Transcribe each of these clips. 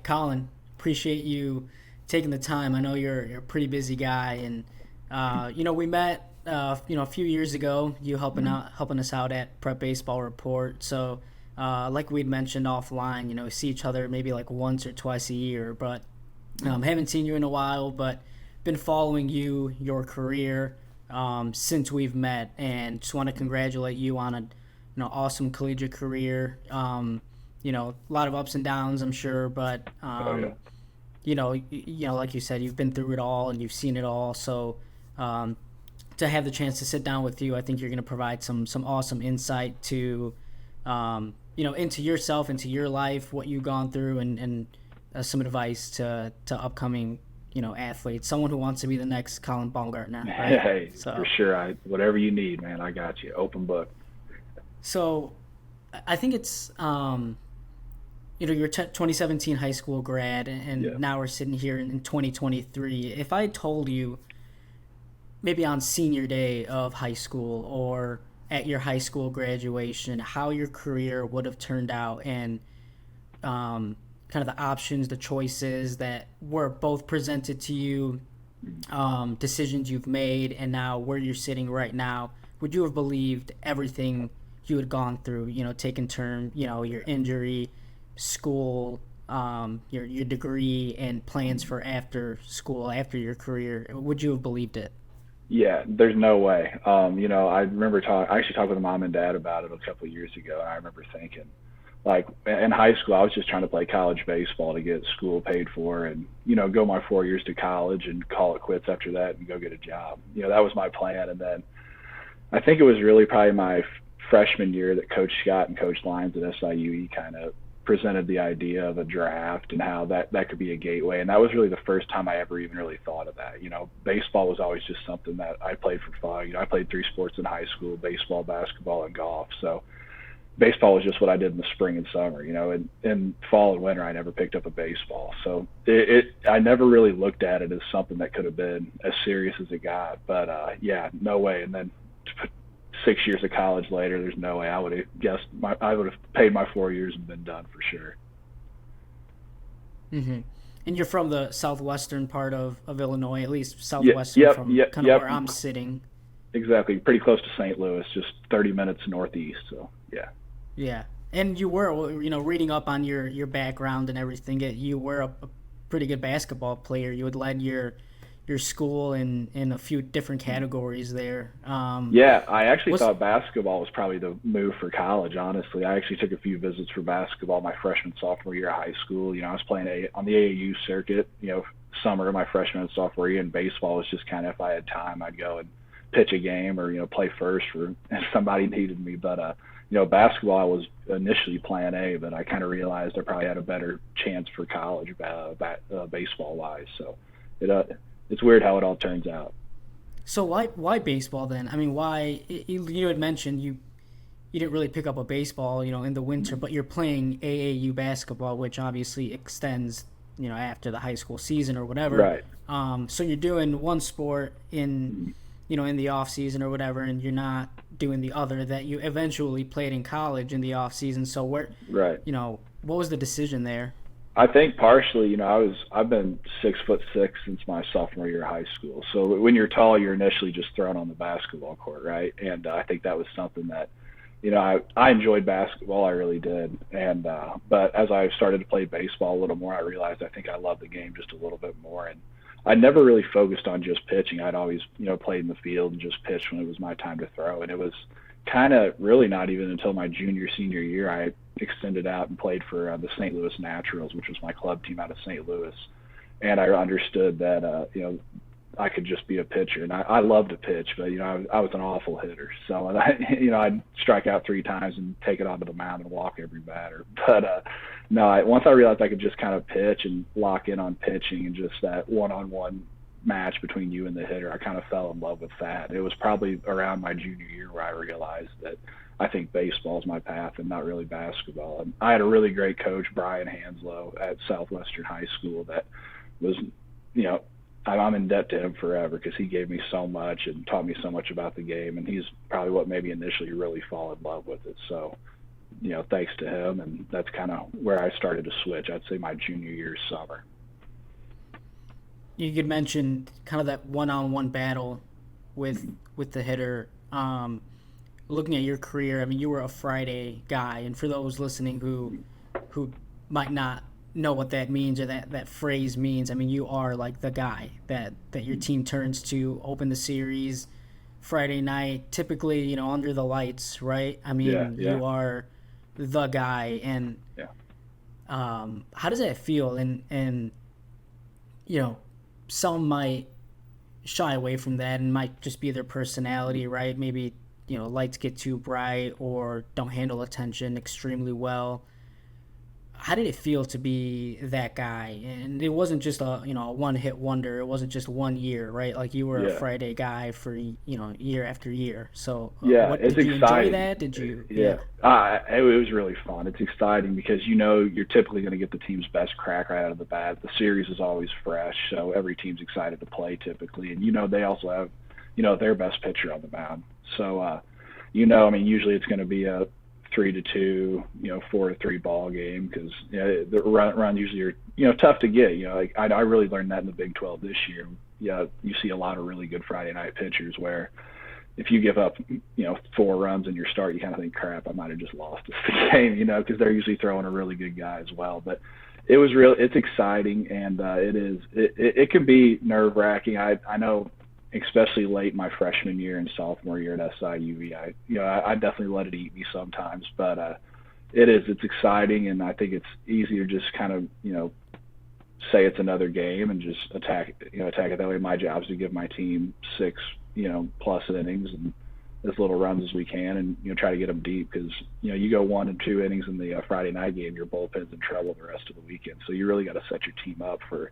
Colin, appreciate you taking the time. I know you're a pretty busy guy, and we met a few years ago. You helping us out at Prep Baseball Report. So, like we'd mentioned offline, we see each other maybe like once or twice a year, but haven't seen you in a while. But been following your career since we've met, and just want to congratulate you on a awesome collegiate career. A lot of ups and downs, I'm sure, but Oh yeah. like you said, you've been through it all and you've seen it all. So to have the chance to sit down with you, I think you're going to provide some awesome insight to into yourself, into your life, what you've gone through, and some advice to upcoming athletes, someone who wants to be the next Collin Baumgartner, right? Hey, for So sure. Whatever you need, man, I got you. Open book. so I think it's you're 2017 high school grad, Yeah. and now we're sitting here in 2023. If I told you maybe on senior day of high school or at your high school graduation how your career would have turned out, and kind of the options, the choices that were both presented to you, decisions you've made, and now where you're sitting right now, would you have believed everything you had gone through? Taking term, your injury, school, your degree, and plans for after school, after your career. Would you have believed it? Yeah, there's no way. I remember I actually talked with mom and dad about it a couple of years ago, and I remember thinking, like in high school, I was just trying to play college baseball to get school paid for, and go my 4 years to college and call it quits after that and go get a job. That was my plan, and then I think it was really probably my freshman year that Coach Scott and Coach Lyons at SIUE kind of presented the idea of a draft and how that could be a gateway. And that was really the first time I ever even really thought of that. Baseball was always just something that I played for fun. I played three sports in high school: baseball, basketball, and golf. So baseball was just what I did in the spring and summer. And in fall and winter, I never picked up a baseball. So I never really looked at it as something that could have been as serious as it got. But yeah, no way. And then 6 years of college later, there's no way I would have guessed. I would have paid my 4 years and been done for sure. hmm And you're from the southwestern part of Illinois, at least Yeah, southwestern yep, from yep, kind of yep. where I'm sitting. Exactly. Pretty close to St. Louis, just 30 minutes northeast. So yeah. Yeah, and you were, reading up on your background and everything. You were a pretty good basketball player. You had led your school in a few different categories there. Yeah, I actually Was thought basketball was probably the move for college, honestly. I actually took a few visits for basketball my freshman, sophomore year of high school. I was playing on the AAU circuit, summer of my freshman and sophomore year, and baseball was just kind of, if I had time, I'd go and pitch a game or, play first for if somebody needed me. But, basketball I was initially plan A, but I kind of realized I probably had a better chance for college baseball-wise. So it's weird how it all turns out. so why baseball then? I mean, why you had mentioned you didn't really pick up a baseball, in the winter, but you're playing AAU basketball, which obviously extends, after the high school season or whatever. Right. So you're doing one sport in the off season or whatever, and you're not doing the other that you eventually played in college in the off season. So Right. what was the decision there? I think partially, I've been 6'6" since my sophomore year of high school. So when you're tall, you're initially just thrown on the basketball court, right? And I think that was something that, I enjoyed basketball, I really did. And but as I started to play baseball a little more, I realized I think I love the game just a little bit more. And I never really focused on just pitching. I'd always, played in the field and just pitched when it was my time to throw. And it was kind of really not even until my senior year I extended out and played for the St. Louis Naturals, which was my club team out of St. Louis. And I understood that, I could just be a pitcher. And I love to pitch, but, I was an awful hitter. So, I'd strike out 3 times and take it onto the mound and walk every batter. But, no, once I realized I could just kind of pitch and lock in on pitching and just that one-on-one match between you and the hitter, I kind of fell in love with that. It was probably around my junior year where I realized that I think baseball is my path and not really basketball. And I had a really great coach, Brian Hanslow, at Southwestern High School that was, I'm in debt to him forever because he gave me so much and taught me so much about the game. And he's probably what made me initially really fall in love with it. So thanks to him. And that's kind of where I started to switch. I'd say my junior year, summer. You could mention kind of that one-on-one battle with the hitter. Looking at your career, I mean, you were a Friday guy, and for those listening who might not know what that means or that phrase means, I mean, you are like the guy that your team turns to open the series Friday night, typically, under the lights, right? I mean, Yeah. you are the guy, and Yeah. how does that feel? And some might shy away from that and might just be their personality, right? Maybe lights get too bright or don't handle attention extremely well. How did it feel to be that guy? And it wasn't just a one-hit wonder. It wasn't just 1 year, right? Like you were a Yeah. Friday guy for year after year. So Yeah, what it's did you exciting. enjoy that? Did you? Yeah. It was really fun. It's exciting because you're typically going to get the team's best crack right out of the bat. The series is always fresh, so every team's excited to play typically. And they also have their best pitcher on the mound. So I mean, usually it's going to be a 3-2, 4-3 ball game because the run usually are tough to get. Like I really learned that in the Big 12 this year. Yeah, you see a lot of really good Friday night pitchers where if you give up 4 runs in your start, you kind of think, crap, I might have just lost this game, because they're usually throwing a really good guy as well. But it's exciting, and it can be nerve wracking. I know, especially late my freshman year and sophomore year at SIUE, I definitely let it eat me sometimes, but it's exciting, and I think it's easier to just kind of say it's another game and just attack it that way. My job is to give my team 6 plus innings and as little runs as we can, and try to get them deep because you go 1 and 2 innings in the Friday night game, your bullpen's in trouble the rest of the weekend. So you really got to set your team up for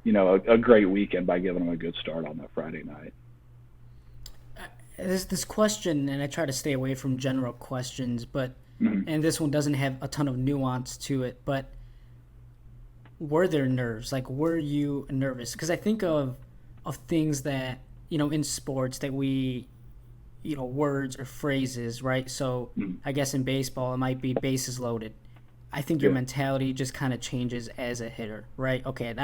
a great weekend by giving them a good start on that Friday night. There's this question, and I try to stay away from general questions, but and this one doesn't have a ton of nuance to it, but were there nerves? Like, were you nervous? Because I think of things that in sports that we words or phrases, right? So I guess in baseball it might be bases loaded. I think your mentality just kind of changes as a hitter, right? Okay,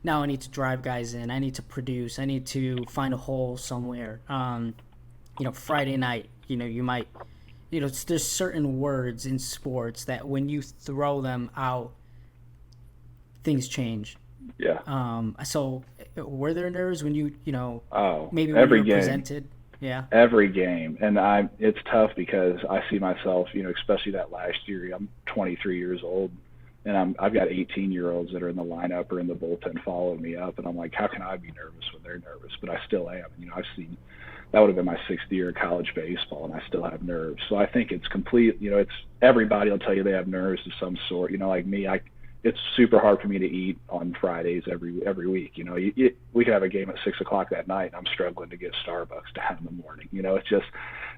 now I need to drive guys in. I need to produce. I need to find a hole somewhere. Friday night, you might, there's certain words in sports that when you throw them out, things change. Yeah. So were there nerves when maybe when every you were game. presented? Yeah. Every game, and it's tough because I see myself, especially that last year. I'm 23 years old, and I've got 18-year-olds that are in the lineup or in the bullpen following me up, and I'm like, how can I be nervous when they're nervous? But I still am. I've seen that would have been my 6th year of college baseball, and I still have nerves. So I think it's complete. It's everybody will tell you they have nerves of some sort. Like me, it's super hard for me to eat on Fridays every week. We could have a game at 6:00 that night, and I'm struggling to get Starbucks down in the morning. It's just,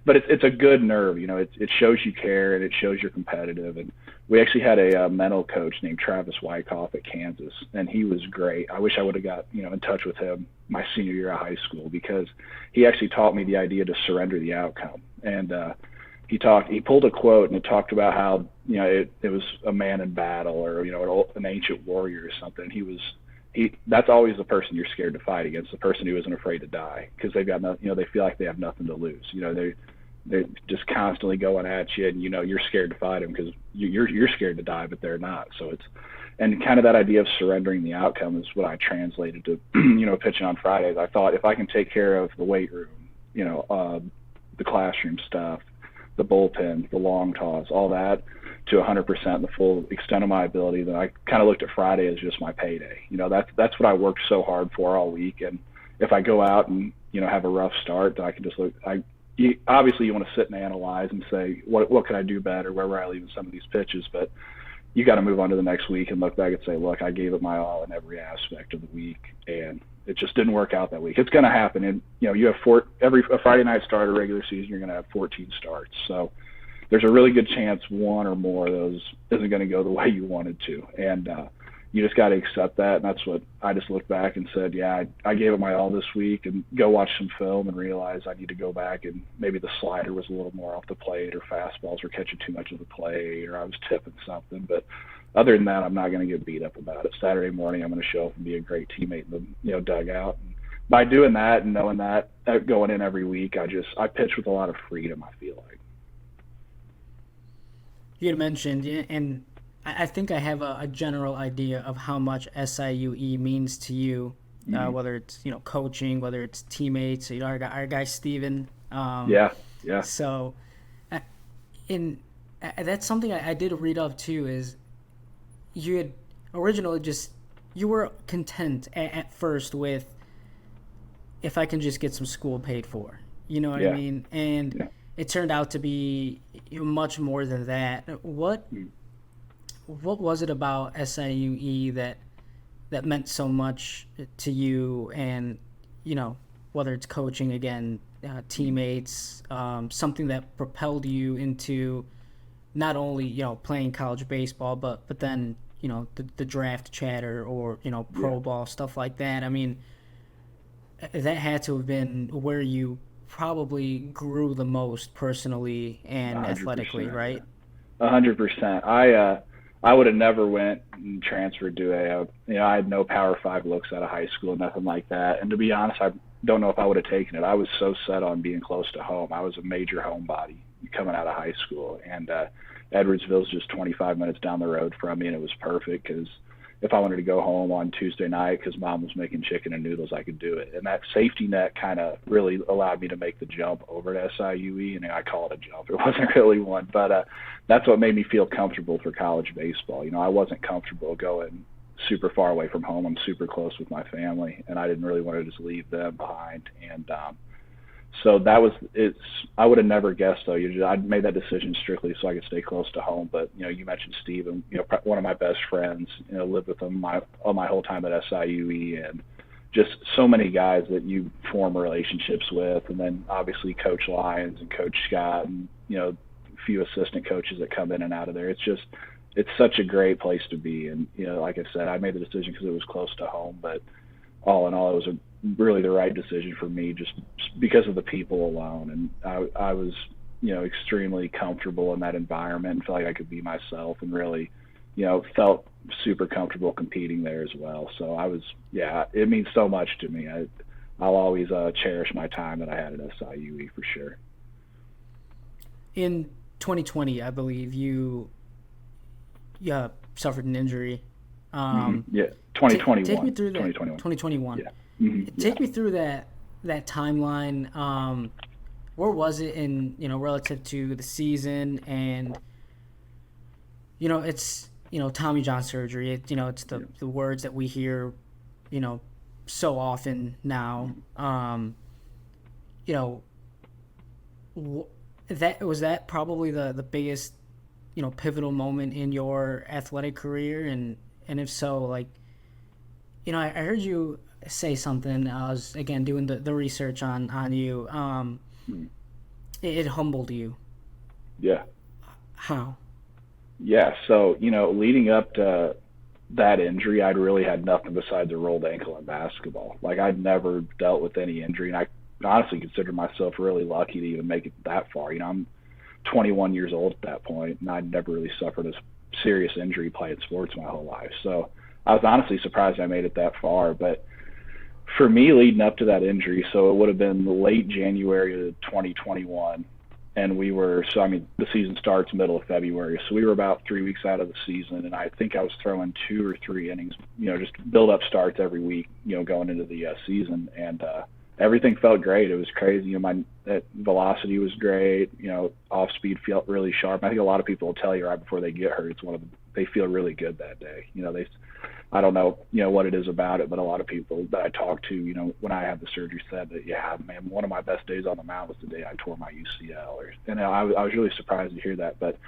but it's a good nerve. It shows you care and it shows you're competitive. And we actually had a mental coach named Travis Wyckoff at Kansas, and he was great. I wish I would have got in touch with him my senior year of high school because he actually taught me the idea to surrender the outcome. And he pulled a quote, and it talked about how it was a man in battle or an ancient warrior or something. That's always the person you're scared to fight against, the person who isn't afraid to die because they've got they feel like they have nothing to lose. They're just constantly going at you, and you're scared to fight them because you're scared to die, but they're not. So and kind of that idea of surrendering the outcome is what I translated to pitching on Fridays. I thought if I can take care of the weight room, the classroom stuff, the bullpen, the long toss, all that to 100%, the full extent of my ability, then I kind of looked at Friday as just my payday. That's what I worked so hard for all week. And if I go out and, have a rough start, then I can just obviously you want to sit and analyze and say, what can I do better? Where were I leaving some of these pitches? But you got to move on to the next week and look back and say, look, I gave it my all in every aspect of the week, and it just didn't work out that week. It's going to happen. And, you have a Friday night start of regular season, you're going to have 14 starts. So there's a really good chance one or more of those isn't going to go the way you wanted to. And you just got to accept that. And that's what I just looked back and said, yeah, I gave it my all this week, and go watch some film and realize I need to go back, and maybe the slider was a little more off the plate, or fastballs were catching too much of the plate, or I was tipping something. But other than that, I'm not going to get beat up about it. Saturday morning, I'm going to show up and be a great teammate in the dugout. And by doing that and knowing that going in every week, I pitch with a lot of freedom, I feel like. You had mentioned, and I think I have a general idea of how much SIUE means to you, whether it's coaching, whether it's teammates. Our guy Steven. Yeah. So, that's something I did read of too. Is you had originally you were content at first with, if I can just get some school paid for, you know what I mean? And it turned out to be much more than that. What was it about SIUE that meant so much to you? And whether it's coaching again, teammates, something that propelled you into not only playing college baseball, but then the draft chatter, or pro ball, stuff like that. I mean, that had to have been where you probably grew the most personally and athletically, right? 100%. I would have never went and transferred to I had no Power 5 looks out of high school, nothing like that. And to be honest, I don't know if I would have taken it. I was so set on being close to home. I was a major homebody coming out of high school, and Edwardsville's just 25 minutes down the road from me, and it was perfect because if I wanted to go home on Tuesday night because mom was making chicken and noodles, I could do it. And that safety net kind of really allowed me to make the jump over to SIUE, and I call it a jump. It wasn't really one, but that's what made me feel comfortable for college baseball. I wasn't comfortable going super far away from home. I'm super close with my family, and I didn't really want to just leave them behind. And so that was it's. I would have never guessed though. I made that decision strictly so I could stay close to home. But you mentioned Steven, one of my best friends. Lived with him my whole time at SIUE, and just so many guys that you form relationships with, and then obviously Coach Lyons and Coach Scott, and a few assistant coaches that come in and out of there. It's such a great place to be. And like I said, I made the decision because it was close to home, but all in all, it was really the right decision for me just because of the people alone. And I was, extremely comfortable in that environment and felt like I could be myself, and really, felt super comfortable competing there as well. So it means so much to me. I'll always cherish my time that I had at SIUE for sure. In 2020, I believe you suffered an injury. 2021. Take me through that. 2021. Yeah. Take me through that timeline. Where was it in relative to the season? And it's Tommy John surgery. It's the words that we hear so often now. That probably the biggest pivotal moment in your athletic career, and if so, I heard you say something. I was again doing the research on you. It humbled you. Yeah. How? Yeah. So leading up to that injury, I'd really had nothing besides a rolled ankle in basketball. I'd never dealt with any injury, and I honestly consider myself really lucky to even make it that far. I'm 21 years old at that point, and I'd never really suffered a serious injury playing sports my whole life. So I was honestly surprised I made it that far. But for me, leading up to that injury, so it would have been late January of 2021, and the season starts middle of February, so we were about 3 weeks out of the season, and I think I was throwing 2 or 3 innings, just build up starts every week, going into the season, and everything felt great. It was crazy. My velocity was great. Off speed felt really sharp. I think a lot of people will tell you right before they get hurt, they feel really good that day. I don't know, what it is about it, but a lot of people that I talked to, when I had the surgery said that, yeah, man, one of my best days on the mound was the day I tore my UCL. And I was really surprised to hear that. But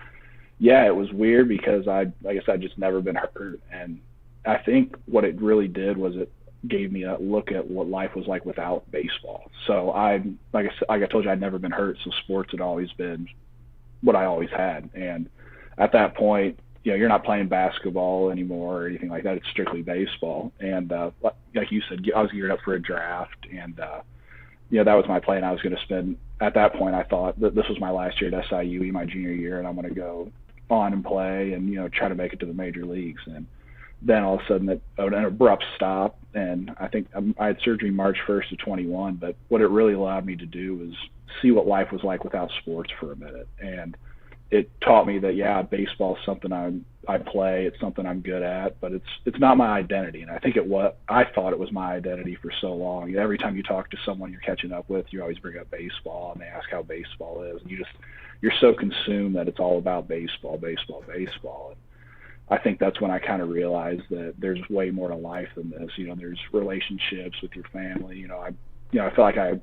yeah, it was weird because I guess I'd just never been hurt. And I think what it really did was it gave me a look at what life was like without baseball. So like I told you, I'd never been hurt. So sports had always been what I always had. And at that point, you're not playing basketball anymore or anything like that. It's strictly baseball. And like you said, I was geared up for a draft, and that was my plan. I was going to spend at that point. I thought that this was my last year at SIUE, my junior year, and I'm going to go on and play and try to make it to the major leagues. And then all of a sudden, an abrupt stop, and I think I had surgery March 1st of 21. But what it really allowed me to do was see what life was like without sports for a minute, and it taught me that baseball is something I play. It's something I'm good at, but it's not my identity. And I think I thought it was my identity for so long. Every time you talk to someone you're catching up with, you always bring up baseball, and they ask how baseball is, and you're so consumed that it's all about baseball, baseball, baseball. And I think that's when I kind of realized that there's way more to life than this. There's relationships with your family. I feel like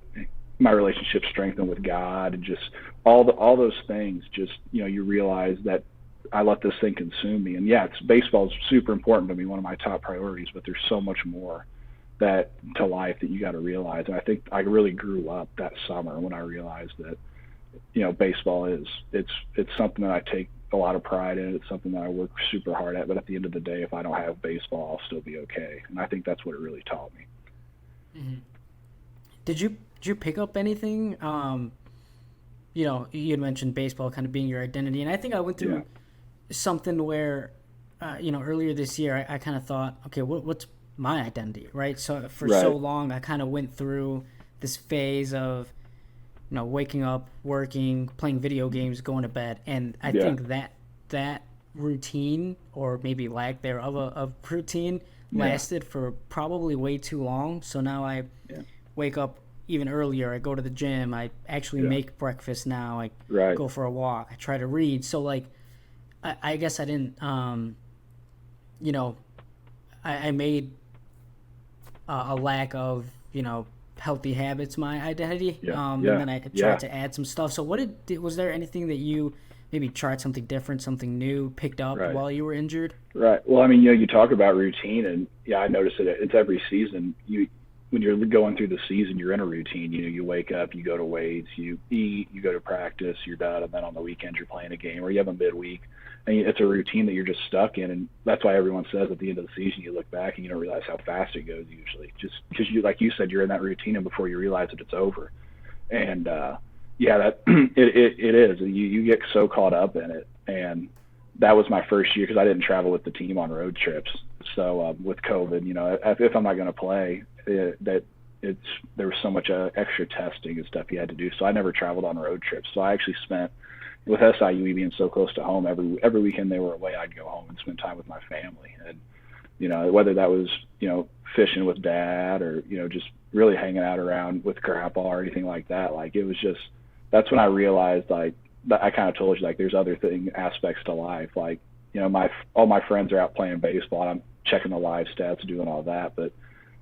my relationship strengthened with God, and just all those things. Just you realize that I let this thing consume me. And baseball is super important to me, one of my top priorities. But there's so much more to life that you got to realize. And I think I really grew up that summer when I realized that baseball it's something that I take a lot of pride in. It's something that I work super hard at. But at the end of the day, if I don't have baseball, I'll still be okay. And I think that's what it really taught me. Mm-hmm. Did you pick up anything? You had mentioned baseball kind of being your identity, and I think I went through something where, earlier this year, I kind of thought, okay, what's my identity, right? So for so long, I kind of went through this phase of, waking up, working, playing video games, going to bed, and I think that routine, or maybe lack thereof of routine, lasted for probably way too long. So now I wake up even earlier. I go to the gym. I actually make breakfast now. I go for a walk. I try to read. So I guess I didn't. I made a lack of healthy habits my identity. And then I tried to add some stuff. So was there anything that you maybe tried something different, something new, picked up while you were injured? Right. Well, I mean, you talk about routine, and I noticed it. It's every season. When you're going through the season, you're in a routine. You wake up, you go to weights, you eat, you go to practice, you're done, and then on the weekends you're playing a game, or you have a midweek, and it's a routine that you're just stuck in. And that's why everyone says at the end of the season you look back and you don't realize how fast it goes usually, just because like you said, you're in that routine, and before you realize it, it's over. And that it is. You get so caught up in it. And that was my first year, because I didn't travel with the team on road trips. So with COVID, if I'm not going to play, there was so much extra testing and stuff you had to do. So I never traveled on road trips. So I actually spent, with SIUE being so close to home, every weekend they were away, I'd go home and spend time with my family. And whether that was fishing with dad, or just really hanging out around with grandpa or anything like that. It was just, that's when I realized, I kind of told you, there's other aspects to life. All my friends are out playing baseball, and I'm checking the live stats, doing all that. But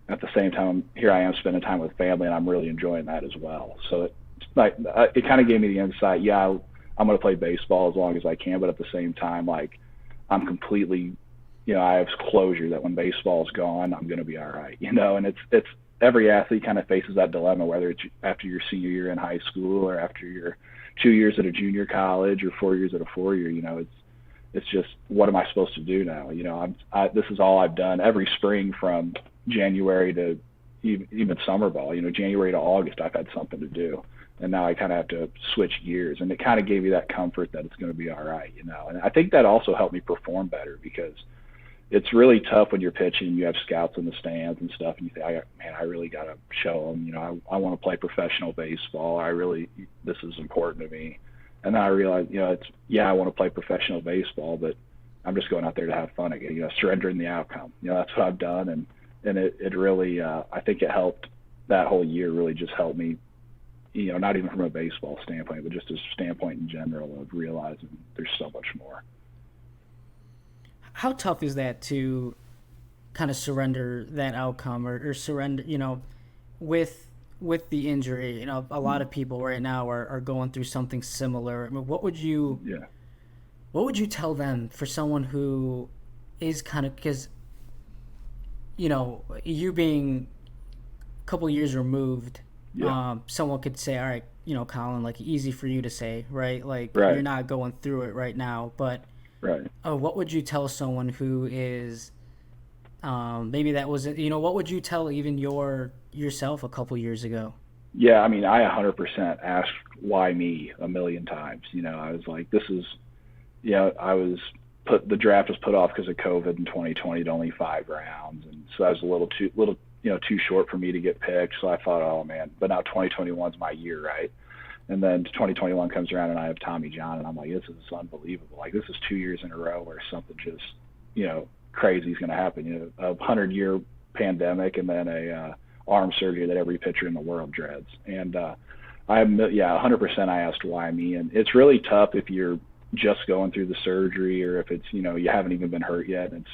at the same time, here I am spending time with family, and I'm really enjoying that as well. So it kind of gave me the insight. I'm going to play baseball as long as I can, but at the same time, I'm completely, I have closure that when baseball is gone, I'm going to be all right. And it's every athlete kind of faces that dilemma, whether it's after your senior year in high school, or after your 2 years at a junior college, or 4 years at a 4-year. It's just, what am I supposed to do now? This is all I've done every spring from January to even summer ball. January to August, I've had something to do, and now I kind of have to switch gears. And it kind of gave me that comfort that it's going to be all right. And I think that also helped me perform better, because it's really tough when you're pitching and you have scouts in the stands and stuff, and you think, man, I really got to show them, I want to play professional baseball. This is important to me. And then I realized, I want to play professional baseball, but I'm just going out there to have fun again, surrendering the outcome. That's what I've done. And it really, I think it helped, that whole year really just helped me, not even from a baseball standpoint, but just a standpoint in general of realizing there's so much more. How tough is that to kind of surrender that outcome, or surrender, with the injury? A lot of people right now are going through something similar. I mean, what would you tell them, for someone who is kind of, because, you being a couple years removed, someone could say, all right, Collin, easy for you to say, right? You're not going through it right now, but Right. What would you tell someone who is maybe that was what would you tell even yourself a couple years ago? Yeah, I mean, I 100% asked why me a million times. I was like, this is, I was the draft was put off because of COVID in 2020 to only 5 rounds, and so that was a little too short for me to get picked. So I thought, oh man, but now 2021's my year, right? And then 2021 comes around and I have Tommy John, and I'm like, this is unbelievable. Like, this is 2 years in a row where something just, crazy is going to happen. A 100-year pandemic and then a arm surgery that every pitcher in the world dreads. And 100% I asked why me. And it's really tough if you're just going through the surgery or if it's, you haven't even been hurt yet. And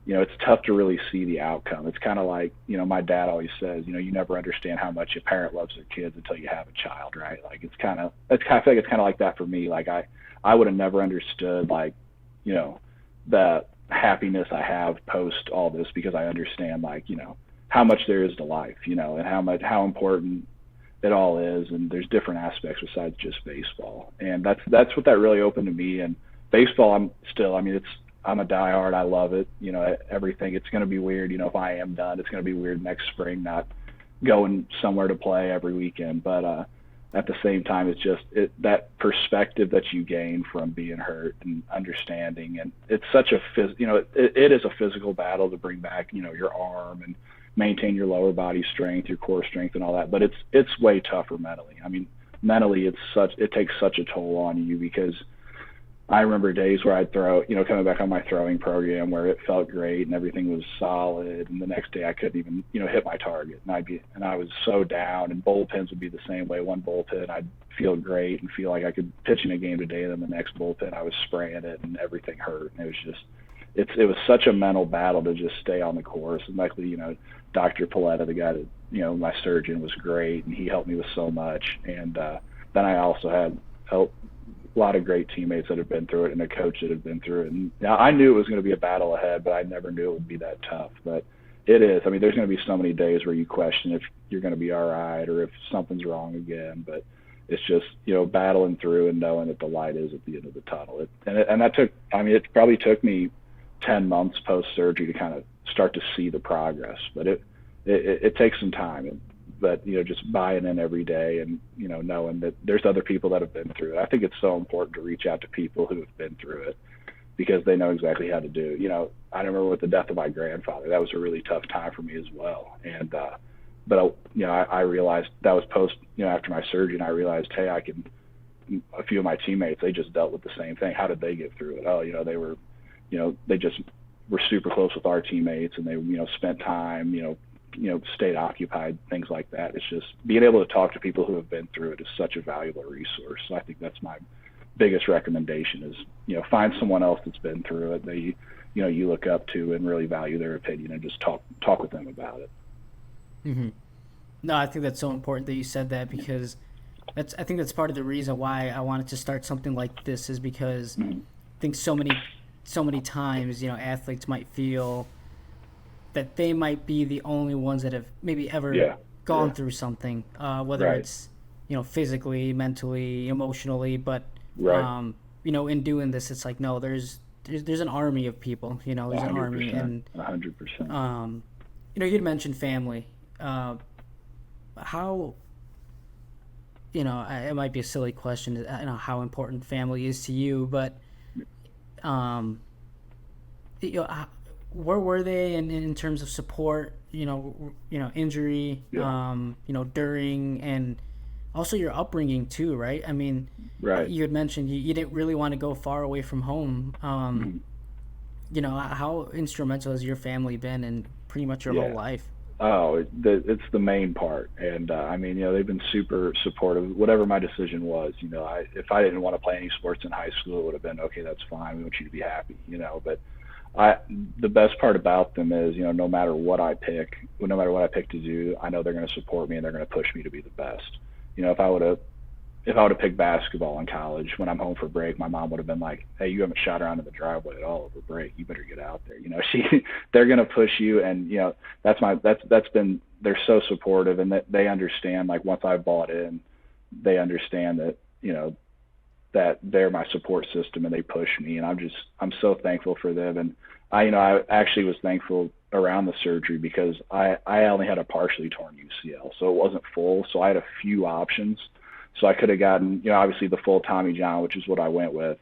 it's tough to really see the outcome. It's kind of like, my dad always says, you never understand how much a parent loves their kids until you have a child, right? Like, I feel like it's kind of like that for me. Like, I would have never understood, like, the happiness I have post all this, because I understand, like, how much there is to life, and how important it all is. And there's different aspects besides just baseball. And that's what that really opened to me. And baseball, I'm a diehard. I love it. Everything. It's going to be weird. If I am done, it's going to be weird next spring, not going somewhere to play every weekend. But at the same time, it's just that perspective that you gain from being hurt and understanding. And it's such it is a physical battle to bring back, your arm and maintain your lower body strength, your core strength, and all that. But it's way tougher mentally. I mean, mentally, it takes such a toll on you, because I remember days where I'd throw, coming back on my throwing program where it felt great and everything was solid, and the next day I couldn't even, hit my target, and I was so down. And bullpens would be the same way. One bullpen I'd feel great and feel like I could pitch in a game today, and then the next bullpen I was spraying it and everything hurt, and it was just, it was such a mental battle to just stay on the course. And luckily, Dr. Paletta, the guy that, my surgeon, was great, and he helped me with so much. And then I also had help. A lot of great teammates that have been through it, and a coach that had been through it. And I knew it was going to be a battle ahead, but I never knew it would be that tough. But it is. I mean, there's going to be so many days where you question if you're going to be all right or if something's wrong again. But it's just, battling through and knowing that the light is at the end of the tunnel. It probably took me 10 months post-surgery to kind of start to see the progress. But it takes some time. But just buying in every day and knowing that there's other people that have been through it. I think it's so important to reach out to people who have been through it, because they know exactly how to do it. I remember with the death of my grandfather, that was a really tough time for me as well. And but I realized that was post after my surgery, and I realized, hey, a few of my teammates, they just dealt with the same thing. How did they get through it? Oh, they were they just were super close with our teammates, and they spent time stayed occupied, things like that. It's just being able to talk to people who have been through it is such a valuable resource. So I think that's my biggest recommendation is, find someone else that's been through it that you look up to and really value their opinion, and just talk with them about it. Mm-hmm. No, I think that's so important that you said that, because I think that's part of the reason why I wanted to start something like this, is because I think so many times, athletes might feel that they might be the only ones that have maybe ever gone through something, whether it's, physically, mentally, emotionally. But, in doing this, it's like, no, there's an army of people, there's an army. And 100%. You'd mentioned family. How, it might be a silly question, how important family is to you, but, where were they in terms of support, injury, during, and also your upbringing too, right? I mean, you had mentioned you didn't really want to go far away from home. How instrumental has your family been in pretty much your whole life? Oh, it's the main part. And they've been super supportive, whatever my decision was. If I didn't want to play any sports in high school, it would have been, okay, that's fine, we want you to be happy, but the best part about them is, no matter what I pick to do, I know they're going to support me and they're going to push me to be the best. If I would have picked basketball in college, when I'm home for break, my mom would have been like, hey, you haven't shot around in the driveway at all over break. You better get out there. They're going to push you. And, they're so supportive, and that they understand, like, once I've bought in, they understand that, that they're my support system and they push me, and I'm so thankful for them. And I actually was thankful around the surgery because I only had a partially torn UCL, so it wasn't full. So I had a few options. So I could have gotten, obviously the full Tommy John, which is what I went with.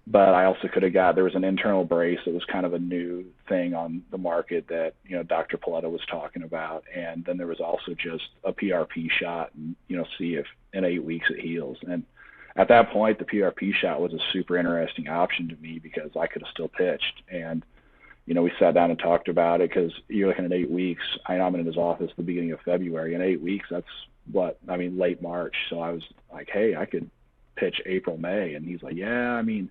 But I also could have there was an internal brace that was kind of a new thing on the market that, Dr. Paletta was talking about. And then there was also just a PRP shot and, see if in 8 weeks it heals. And at that point, the PRP shot was a super interesting option to me because I could have still pitched. And, we sat down and talked about it because you're looking at 8 weeks. I'm in his office at the beginning of February. In 8 weeks, that's late March. So I was like, hey, I could pitch April, May. And he's like, yeah, and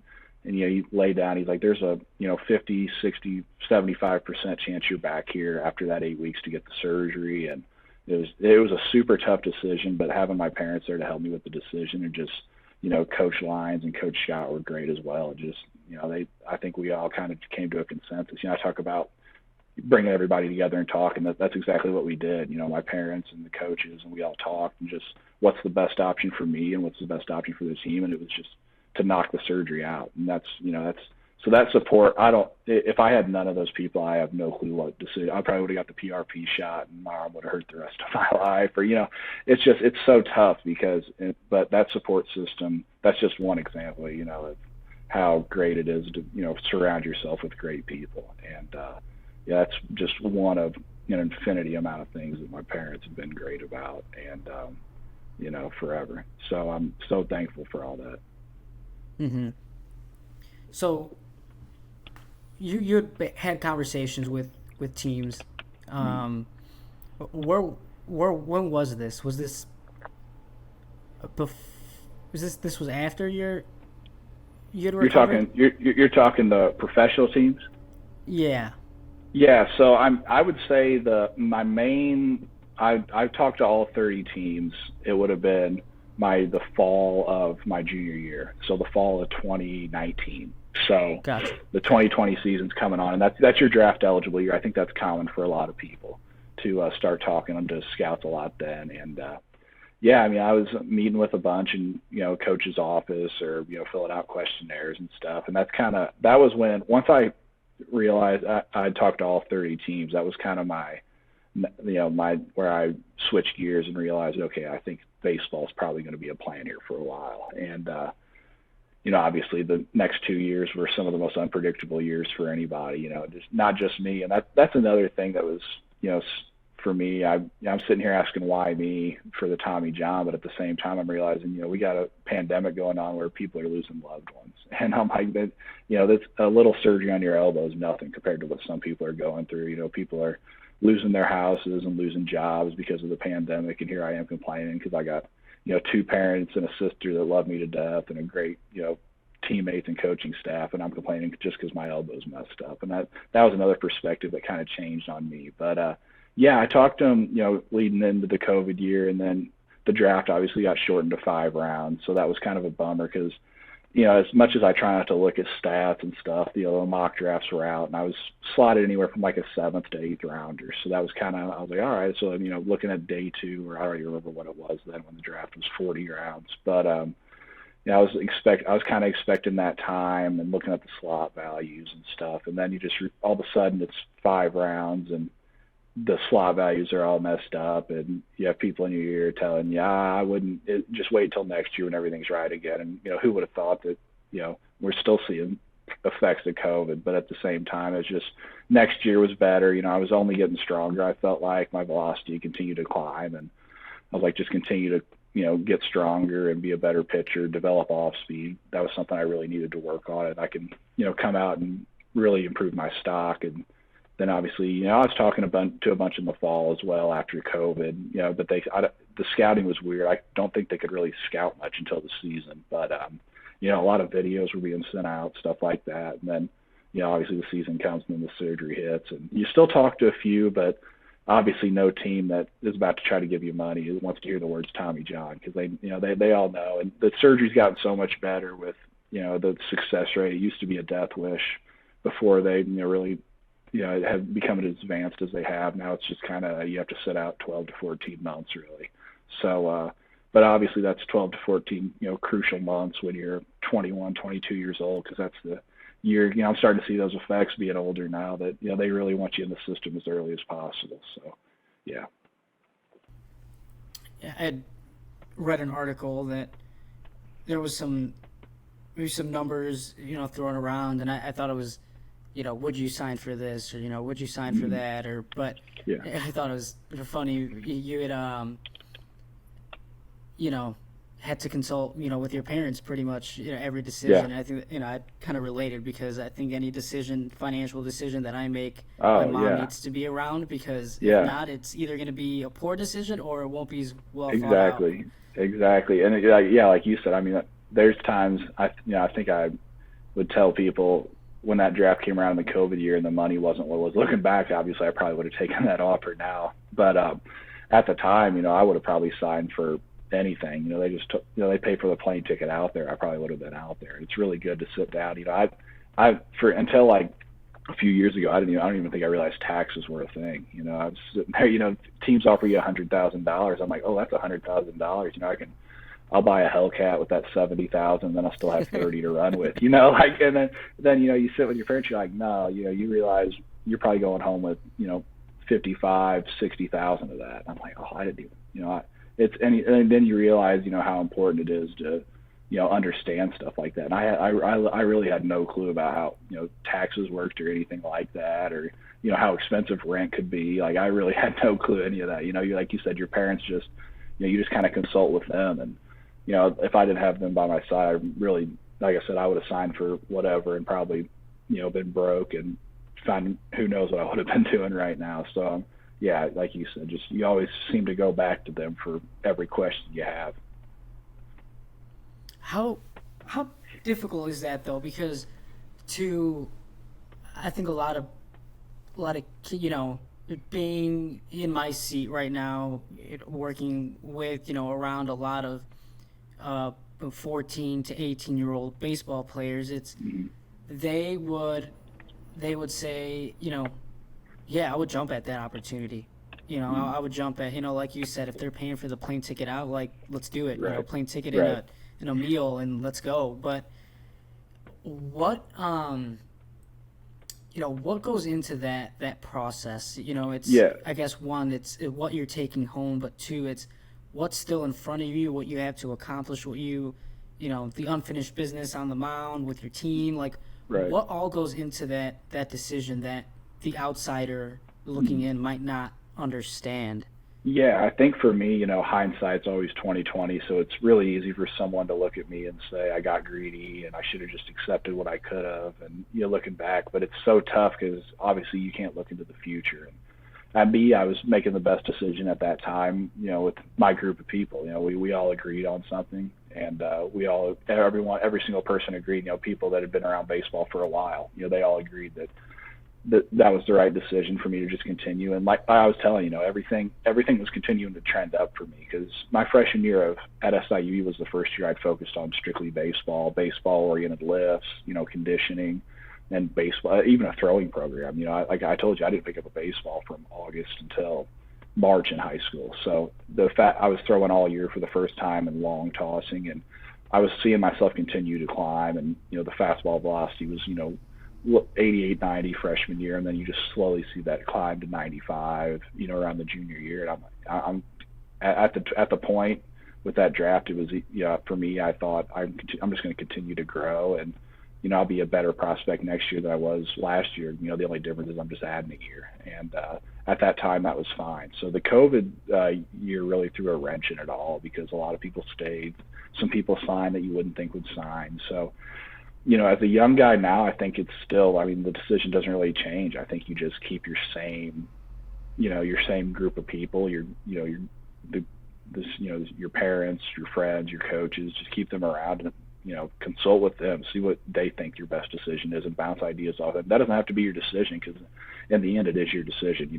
he laid down, he's like, there's a, 50, 60, 75% chance you're back here after that 8 weeks to get the surgery. And it was a super tough decision, but having my parents there to help me with the decision and just, Coach Lyons and Coach Scott were great as well. It just, I think we all kind of came to a consensus. I talk about bringing everybody together and talk, and that's exactly what we did. My parents and the coaches, and we all talked and just what's the best option for me and what's the best option for the team. And it was just to knock the surgery out. And that's so that support, if I had none of those people, I have no clue what to say. I probably would have got the PRP shot and my arm would have hurt the rest of my life, or, it's so tough but that support system, that's just one example, of how great it is to, surround yourself with great people. And, that's just one of an infinity amount of things that my parents have been great about and, forever. So I'm so thankful for all that. Mm-hmm. So you had conversations with teams. Where when was this? Was this this was after you'd recovered? You're talking the professional teams? Yeah. Yeah, so I would say I've talked to all 30 teams. It would have been the fall of my junior year, so the fall of 2019. So gotcha. The 2020 season's coming on, and that's your draft eligible year. I think that's common for a lot of people to start talking to scouts a lot then. And I was meeting with a bunch in coach's office or filling out questionnaires and stuff, and that was when once I realized I'd talked to all 30 teams. That was kind of my where I switched gears and realized, okay, I think baseball is probably going to be a plan here for a while. And, obviously the next 2 years were some of the most unpredictable years for anybody, just not just me. And that's another thing that was, for me, I'm sitting here asking why me for the Tommy John, but at the same time, I'm realizing, we got a pandemic going on where people are losing loved ones. And I'm like, that's a little surgery on your elbow is nothing compared to what some people are going through. People are losing their houses and losing jobs because of the pandemic. And here I am complaining because I got, 2 parents and a sister that love me to death and a great, teammates and coaching staff. And I'm complaining just because my elbow's messed up. And that was another perspective that kind of changed on me. But, I talked to him, leading into the COVID year, and then the draft obviously got shortened to 5 rounds. So that was kind of a bummer because, as much as I try not to look at stats and stuff, the mock drafts were out, and I was slotted anywhere from like a 7th to 8th rounder. So that was I was like, all right. So, looking at day 2, or I already remember what it was then when the draft was 40 rounds. But, I was kind of expecting that time and looking at the slot values and stuff. And then all of a sudden it's 5 rounds and the slot values are all messed up, and you have people in your ear telling you, I wouldn't just wait till next year when everything's right again. And, who would have thought that, we're still seeing effects of COVID, but at the same time, it's just next year was better. I was only getting stronger. I felt like my velocity continued to climb, and I was like, just continue to, get stronger and be a better pitcher, develop off speed. That was something I really needed to work on, and I can, come out and really improve my stock. And then obviously, I was talking to a bunch in the fall as well after COVID, but the scouting was weird. I don't think they could really scout much until the season, but, a lot of videos were being sent out, stuff like that. And then, obviously the season comes and then the surgery hits, and you still talk to a few, but obviously no team that is about to try to give you money wants to hear the words Tommy John, because they all know. And the surgery's gotten so much better with, the success rate. It used to be a death wish before they, really, have become as advanced as they have. Now it's just kind of, you have to sit out 12 to 14 months really. So, but obviously that's 12 to 14, crucial months when you're 21, 22 years old, because that's the year, I'm starting to see those effects being older now that, they really want you in the system as early as possible. So, yeah. I had read an article that there was maybe some numbers, thrown around, and I thought it was, would you sign for this, or would you sign for that, but Yeah. I thought it was funny. You had had to consult, with your parents pretty much, every decision. Yeah. I think, I kind of related because I think any financial decision that I make, my Oh, mom yeah. needs to be around, because if Yeah. not, it's either going to be a poor decision or it won't be as well thought out. Exactly. Exactly. And yeah, like you said, I mean, there's times I think I would tell people when that draft came around in the COVID year and the money wasn't what it was. Looking back, obviously, I probably would have taken that offer now. But at the time, I would have probably signed for anything. They just took, they paid for the plane ticket out there. I probably would have been out there. It's really good to sit down. Until like a few years ago, I don't even think I realized taxes were a thing. I was sitting there, teams offer you $100,000. I'm like, oh, that's $100,000. I'll buy a Hellcat with that 70,000, then I'll still have 30 to run with, and then you sit with your parents, you're like, no, you realize you're probably going home with, 55, 60,000 of that. I'm like, oh, I didn't even, and then you realize, how important it is to, understand stuff like that. And I really had no clue about how, taxes worked or anything like that, or, how expensive rent could be. Like, I really had no clue any of that. Like you said, your parents just, you just kind of consult with them. And, if I didn't have them by my side, really, like I said, I would have signed for whatever and probably, been broke and who knows what I would have been doing right now. So, yeah, like you said, just you always seem to go back to them for every question you have. How difficult is that though? Because I think a lot of being in my seat right now, working with around a lot of 14 to 18-year-old baseball players, they would say, yeah, I would jump at that opportunity. I would jump at, like you said, if they're paying for the plane ticket out, like, let's do it. Right. Plane ticket Right. in a meal, and let's go. But what what goes into that process? It's, Yeah. I guess, one, it's what you're taking home, but two, it's what's still in front of you, what you have to accomplish, what the unfinished business on the mound with your team, like, Right. what all goes into that decision that the outsider looking in might not understand. Yeah, I think for me, hindsight's always 20/20, so it's really easy for someone to look at me and say I got greedy and I should have just accepted what I could have, and looking back, but it's so tough because obviously you can't look into the future. And me, I was making the best decision at that time, with my group of people. We all agreed on something, and every single person agreed. People that had been around baseball for a while, they all agreed that was the right decision for me to just continue. And like I was telling everything was continuing to trend up for me, because my freshman year at SIUE was the first year I'd focused on strictly baseball oriented lifts, conditioning, and baseball, even a throwing program. Like I told you, I didn't pick up a baseball from August until March in high school. So I was throwing all year for the first time and long tossing, and I was seeing myself continue to climb, and the fastball velocity was 88, 90 freshman year, and then you just slowly see that climb to 95, around the junior year. And I'm at the point with that draft. It was, for me, I thought I'm just going to continue to grow, and I'll be a better prospect next year than I was last year. The only difference is I'm just adding a year, and at that time that was fine. So the COVID year really threw a wrench in it all, because a lot of people stayed. Some people signed that you wouldn't think would sign. So, as a young guy now, I think it's still, the decision doesn't really change. I think you just keep your same group of people, your parents, your friends, your coaches, just keep them around and, consult with them, see what they think your best decision is, and bounce ideas off them. That doesn't have to be your decision, because in the end, it is your decision.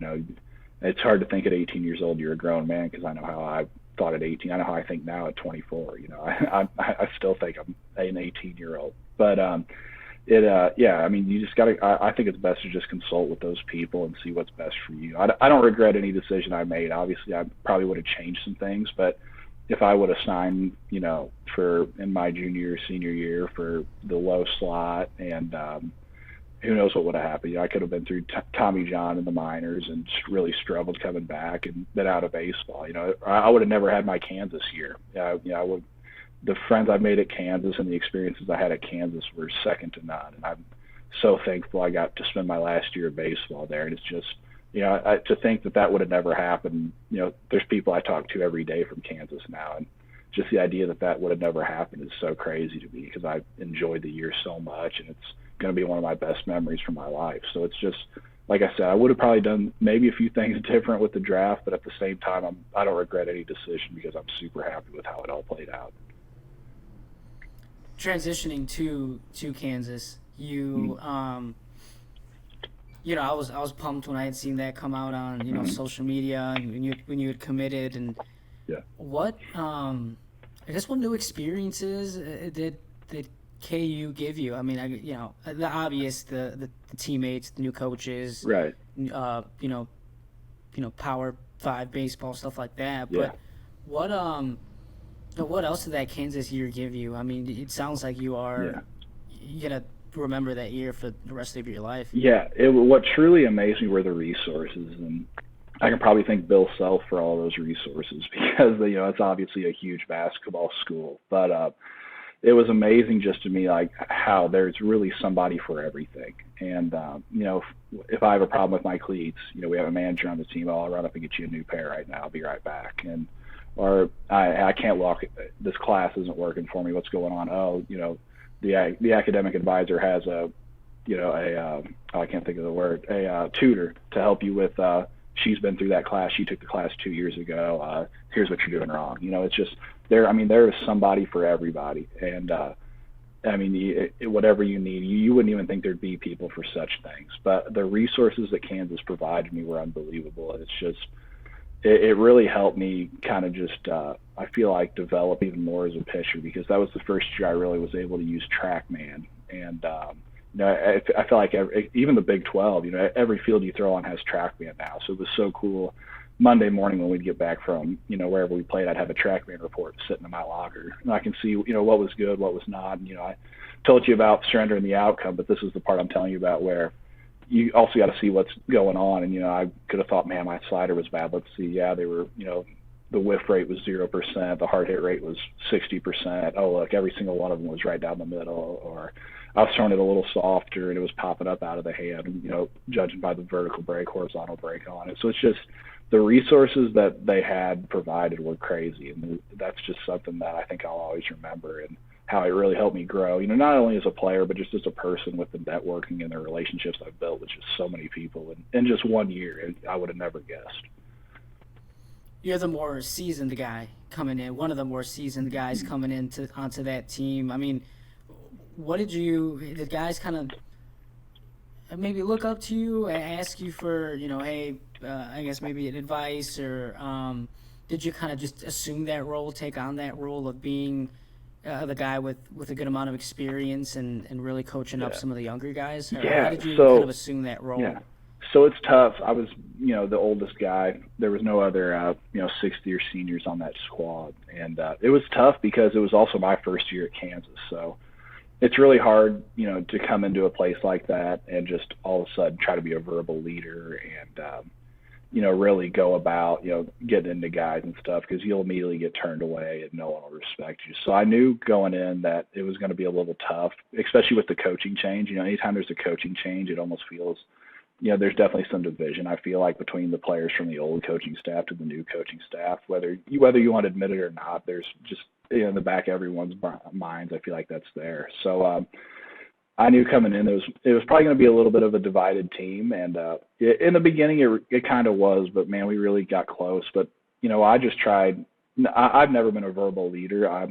It's hard to think at 18 years old you're a grown man, because I know how I thought at 18. I know how I think now at 24. I still think I'm an 18-year-old. But you just got to, I think it's best to just consult with those people and see what's best for you. I don't regret any decision I made. Obviously, I probably would have changed some things, but if I would have signed, for in my junior or senior year for the low slot, and who knows what would have happened. I could have been through Tommy John in the minors and really struggled coming back and been out of baseball. I would have never had my Kansas year. I would. The friends I made at Kansas and the experiences I had at Kansas were second to none, and I'm so thankful I got to spend my last year of baseball there. And it's just, to think that would have never happened. There's people I talk to every day from Kansas now, and just the idea that would have never happened is so crazy to me because I enjoyed the year so much, and it's going to be one of my best memories from my life. So it's just, like I said, I would have probably done maybe a few things different with the draft, but at the same time, I don't regret any decision because I'm super happy with how it all played out. Transitioning to Kansas, you I was pumped when I had seen that come out on social media and when you had committed. And Yeah. what I guess what new experiences did KU give you? I mean, the obvious, the teammates, the new coaches, Right. uh, you know, Power Five baseball, stuff like that. Yeah. But what else did that Kansas year give you? I mean, it sounds like you Yeah. gonna remember that year for the rest of your life. Yeah. What truly amazed me were the resources, and I can probably thank Bill Self for all those resources because it's obviously a huge basketball school, but it was amazing just to me like how there's really somebody for everything. And if I have a problem with my cleats, we have a manager on the team. I'll run up and get you a new pair right now. I'll be right back. And or I can't walk. This class isn't working for me. What's going on? Oh, the academic advisor has I can't think of the word, a tutor to help you with. She's been through that class. She took the class 2 years ago. Here's what you're doing wrong. It's just there. I mean, there is somebody for everybody, and whatever you need, you wouldn't even think there'd be people for such things. But the resources that Kansas provided me were unbelievable. And it's just, it really helped me kind of just, I feel like, develop even more as a pitcher because that was the first year I really was able to use TrackMan. And, I feel like even the Big 12, every field you throw on has TrackMan now. So it was so cool. Monday morning when we'd get back from, wherever we played, I'd have a TrackMan report sitting in my locker. And I can see, what was good, what was not. And, I told you about surrendering the outcome, but this is the part I'm telling you about where you also got to see what's going on. And, I could have thought, man, my slider was bad. Let's see. Yeah, they were, the whiff rate was 0%. The hard hit rate was 60%. Oh, look, every single one of them was right down the middle. Or I was throwing it a little softer and it was popping up out of the hand, judging by the vertical break, horizontal break on it. So it's just the resources that they had provided were crazy. And that's just something that I think I'll always remember and how it really helped me grow, not only as a player, but just as a person with the networking and the relationships I've built with just so many people in just 1 year. I would have never guessed. You're the more seasoned guy coming in, one of the more seasoned guys coming onto that team. I mean, did guys kind of maybe look up to you, ask you for, hey, I guess maybe an advice, or did you kind of just assume that role, take on that role of being the guy with a good amount of experience and really coaching up some of the younger guys? Or how did you kind of assume that role? Yeah. So it's tough. I was, the oldest guy. There was no other, sixth-year seniors on that squad. And it was tough because it was also my first year at Kansas. So it's really hard, to come into a place like that and just all of a sudden try to be a verbal leader and, really go about, getting into guys and stuff because you'll immediately get turned away and no one will respect you. So I knew going in that it was going to be a little tough, especially with the coaching change. Anytime there's a coaching change, it almost feels – there's definitely some division, I feel like, between the players from the old coaching staff to the new coaching staff. Whether you want to admit it or not, there's just in the back of everyone's minds, I feel like that's there. So I knew coming in it was probably going to be a little bit of a divided team. And in the beginning, it kind of was, but, man, we really got close. But, I just tried. I've never been a verbal leader. I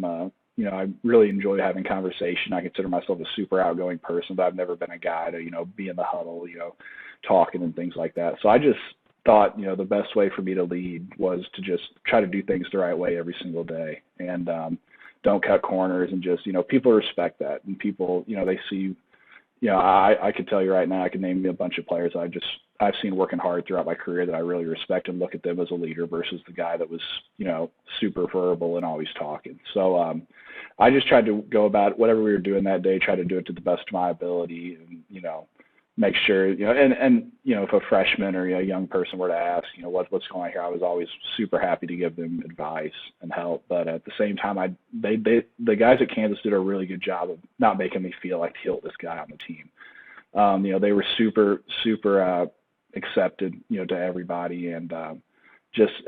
really enjoy having conversation. I consider myself a super outgoing person, but I've never been a guy to, be in the huddle, talking and things like that. So I just thought, the best way for me to lead was to just try to do things the right way every single day and don't cut corners and just, people respect that. And people, they see, I could tell you right now, I could name you a bunch of players I just I've seen working hard throughout my career that I really respect and look at them as a leader versus the guy that was, super verbal and always talking. So I just tried to go about whatever we were doing that day, try to do it to the best of my ability, and make sure, and if a freshman or a young person were to ask, what's going on here, I was always super happy to give them advice and help. But at the same time, the guys at Kansas did a really good job of not making me feel like the oldest guy on the team. They were super accepted, to everybody, and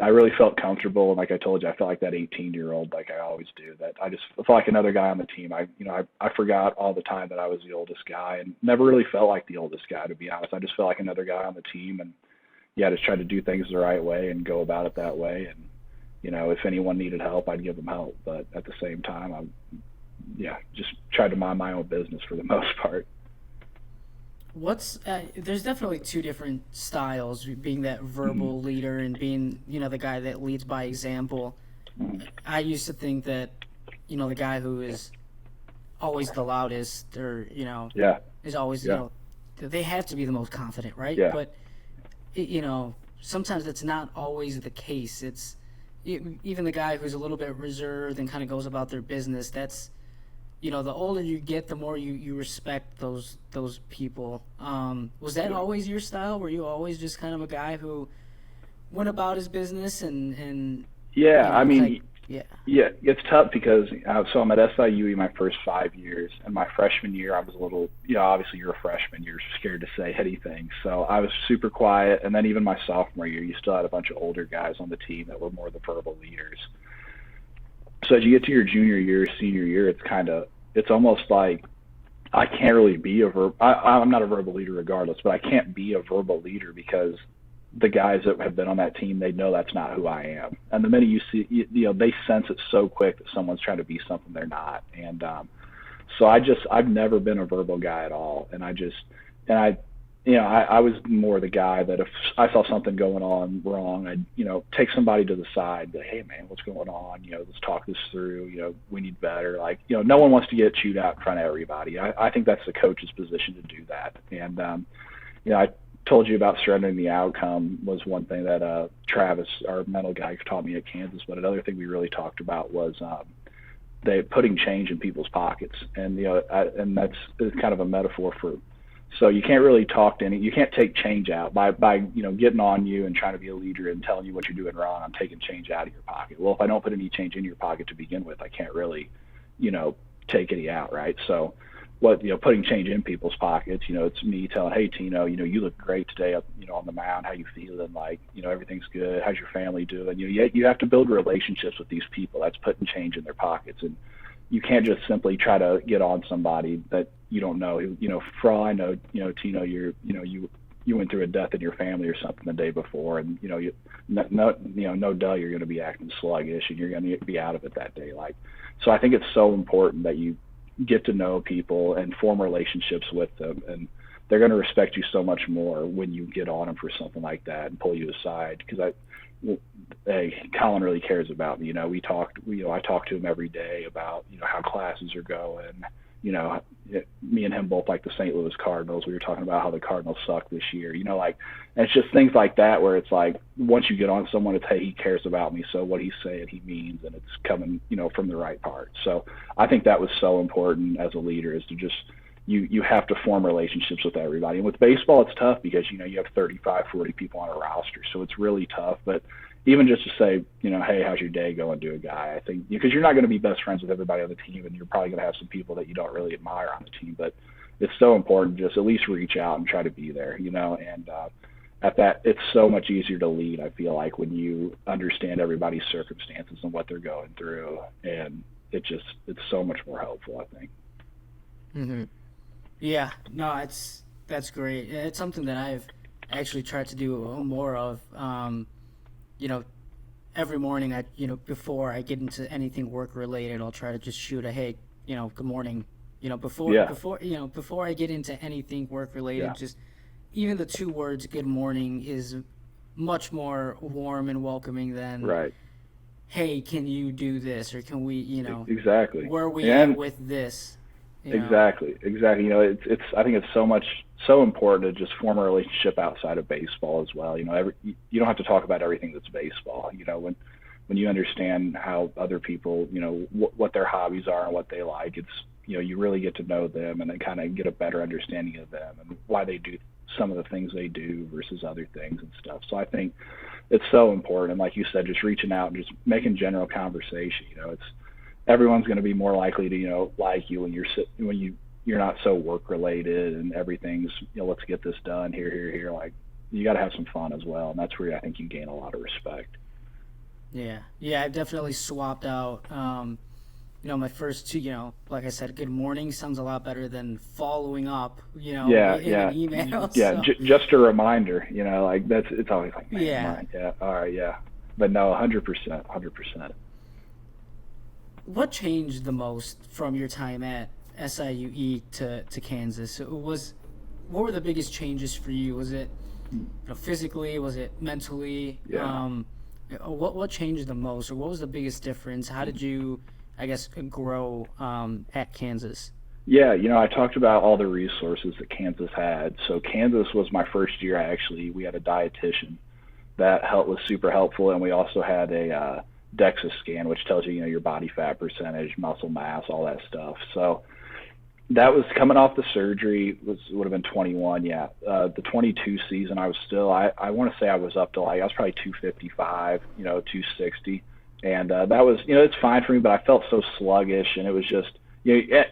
I really felt comfortable. And like I told you, I felt like that 18-year-old, like I always do. That I just felt like another guy on the team. I forgot all the time that I was the oldest guy, and never really felt like the oldest guy, to be honest. I just felt like another guy on the team, and just tried to do things the right way and go about it that way. And if anyone needed help, I'd give them help. But at the same time, just tried to mind my own business for the most part. There's definitely two different styles, being that verbal leader and being, the guy that leads by example. I used to think that, the guy who is always the loudest, or, is always, they have to be the most confident, right? Yeah. But, sometimes that's not always the case. Even the guy who's a little bit reserved and kind of goes about their business, that's, the older you get, the more you respect those people. Was that always your style? Were you always just kind of a guy who went about his business and yeah, I mean, yeah, it's tough because so I'm at SIUE my first 5 years, and my freshman year I was a little, obviously you're a freshman, you're scared to say anything, so I was super quiet. And then even my sophomore year, you still had a bunch of older guys on the team that were more the verbal leaders. So as you get to your junior year, senior year, it's almost like I can't really be I'm not a verbal leader regardless, but I can't be a verbal leader because the guys that have been on that team, they know that's not who I am. And the minute you see, they sense it so quick that someone's trying to be something they're not. And so I've never been a verbal guy at all. And I was more the guy that if I saw something going on wrong, I'd, take somebody to the side, be like, hey man, what's going on? Let's talk this through, we need better. Like, no one wants to get chewed out in front of everybody. I think that's the coach's position to do that. And, I told you about surrendering the outcome was one thing that Travis, our mental guy, taught me at Kansas. But another thing we really talked about was they putting change in people's pockets. And, and that's kind of a metaphor for, so you can't really you can't take change out by getting on you and trying to be a leader and telling you what you're doing wrong. I'm taking change out of your pocket. Well, if I don't put any change in your pocket to begin with, I can't really, take any out, right? So putting change in people's pockets, it's me telling, hey, Tino, you look great today up, on the mound. How you feeling? Like, everything's good. How's your family doing? You have to build relationships with these people. That's putting change in their pockets. And you can't just simply try to get on somebody that you don't know. For all I know, Tino, you went through a death in your family or something the day before, and no duh, you're going to be acting sluggish and you're going to be out of it that day. Like, so I think it's so important that you get to know people and form relationships with them, and they're going to respect you so much more when you get on them for something like that and pull you aside. Because Collin really cares about me. I talk to him every day about, how classes are going. Me and him both like the St. Louis Cardinals. We were talking about how the Cardinals suck this year. And it's just things like that where it's like, once you get on someone, it's, hey, he cares about me, so what he's saying, he means, and it's coming, from the right part. So I think that was so important as a leader, is to just, you have to form relationships with everybody. And with baseball, it's tough because, you have 35, 40 people on a roster. So it's really tough. But even just to say, hey, how's your day going to a guy? I think because you're not going to be best friends with everybody on the team, and you're probably going to have some people that you don't really admire on the team. But it's so important just at least reach out and try to be there, and at that, it's so much easier to lead, I feel like, when you understand everybody's circumstances and what they're going through. And it's so much more helpful, I think. Mm-hmm. Yeah, no, that's great. It's something that I've actually tried to do more of. Every morning before I get into anything work related, I'll try to just shoot a, hey, good morning. Before I get into anything work related, just even the two words good morning is much more warm and welcoming than right. Hey, can you do this, or can we, exactly, where are we at with this? you know. Exactly. It's I think it's so important to just form a relationship outside of baseball as well. You don't have to talk about everything that's baseball. When you understand how other people, what their hobbies are and what they like, it's you really get to know them and then kind of get a better understanding of them and why they do some of the things they do versus other things and stuff. So I think it's so important. And like you said, just reaching out and just making general conversation. It's everyone's going to be more likely to like you when you're not so work related and everything's let's get this done here. Like you got to have some fun as well, and that's where I think you gain a lot of respect. Yeah, I've definitely swapped out. My first two, like I said, good morning sounds a lot better than following up, Yeah, in yeah, an email. yeah. So, Just a reminder, like that's it's always like, man, yeah. mine. Yeah, all right, yeah. But no, 100%, 100%. What changed the most from your time at SIUE to Kansas? What were the biggest changes for you? Was it physically? Was it mentally? Yeah. What changed the most, or what was the biggest difference? How did you, I guess, grow at Kansas? Yeah, I talked about all the resources that Kansas had. So Kansas was my first year. We had a dietitian that help was super helpful, and we also had a DEXA scan, which tells you your body fat percentage, muscle mass, all that stuff. So that was coming off the surgery. Would have been 21. Yeah, the 22 season, I was still. I want to say I was up to I was probably 255, 260, and that was it's fine for me, but I felt so sluggish, and it was just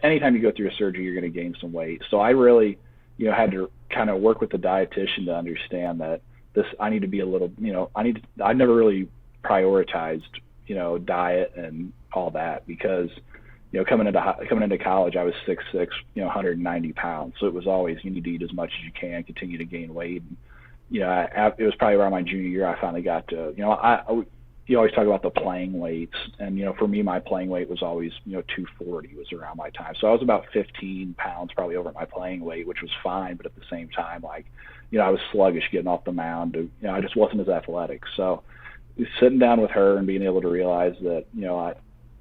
anytime you go through a surgery, you're going to gain some weight. So I really had to kind of work with the dietitian to understand that I need to be a little I never really prioritized diet and all that because coming into college I was 6'6", 190 pounds, so it was always you need to eat as much as you can, continue to gain weight. And, it was probably around my junior year I finally got to you always talk about the playing weights, and for me my playing weight was always 240 was around my time, so I was about 15 pounds probably over my playing weight, which was fine, but at the same time I was sluggish getting off the mound. I just wasn't as athletic. So sitting down with her and being able to realize that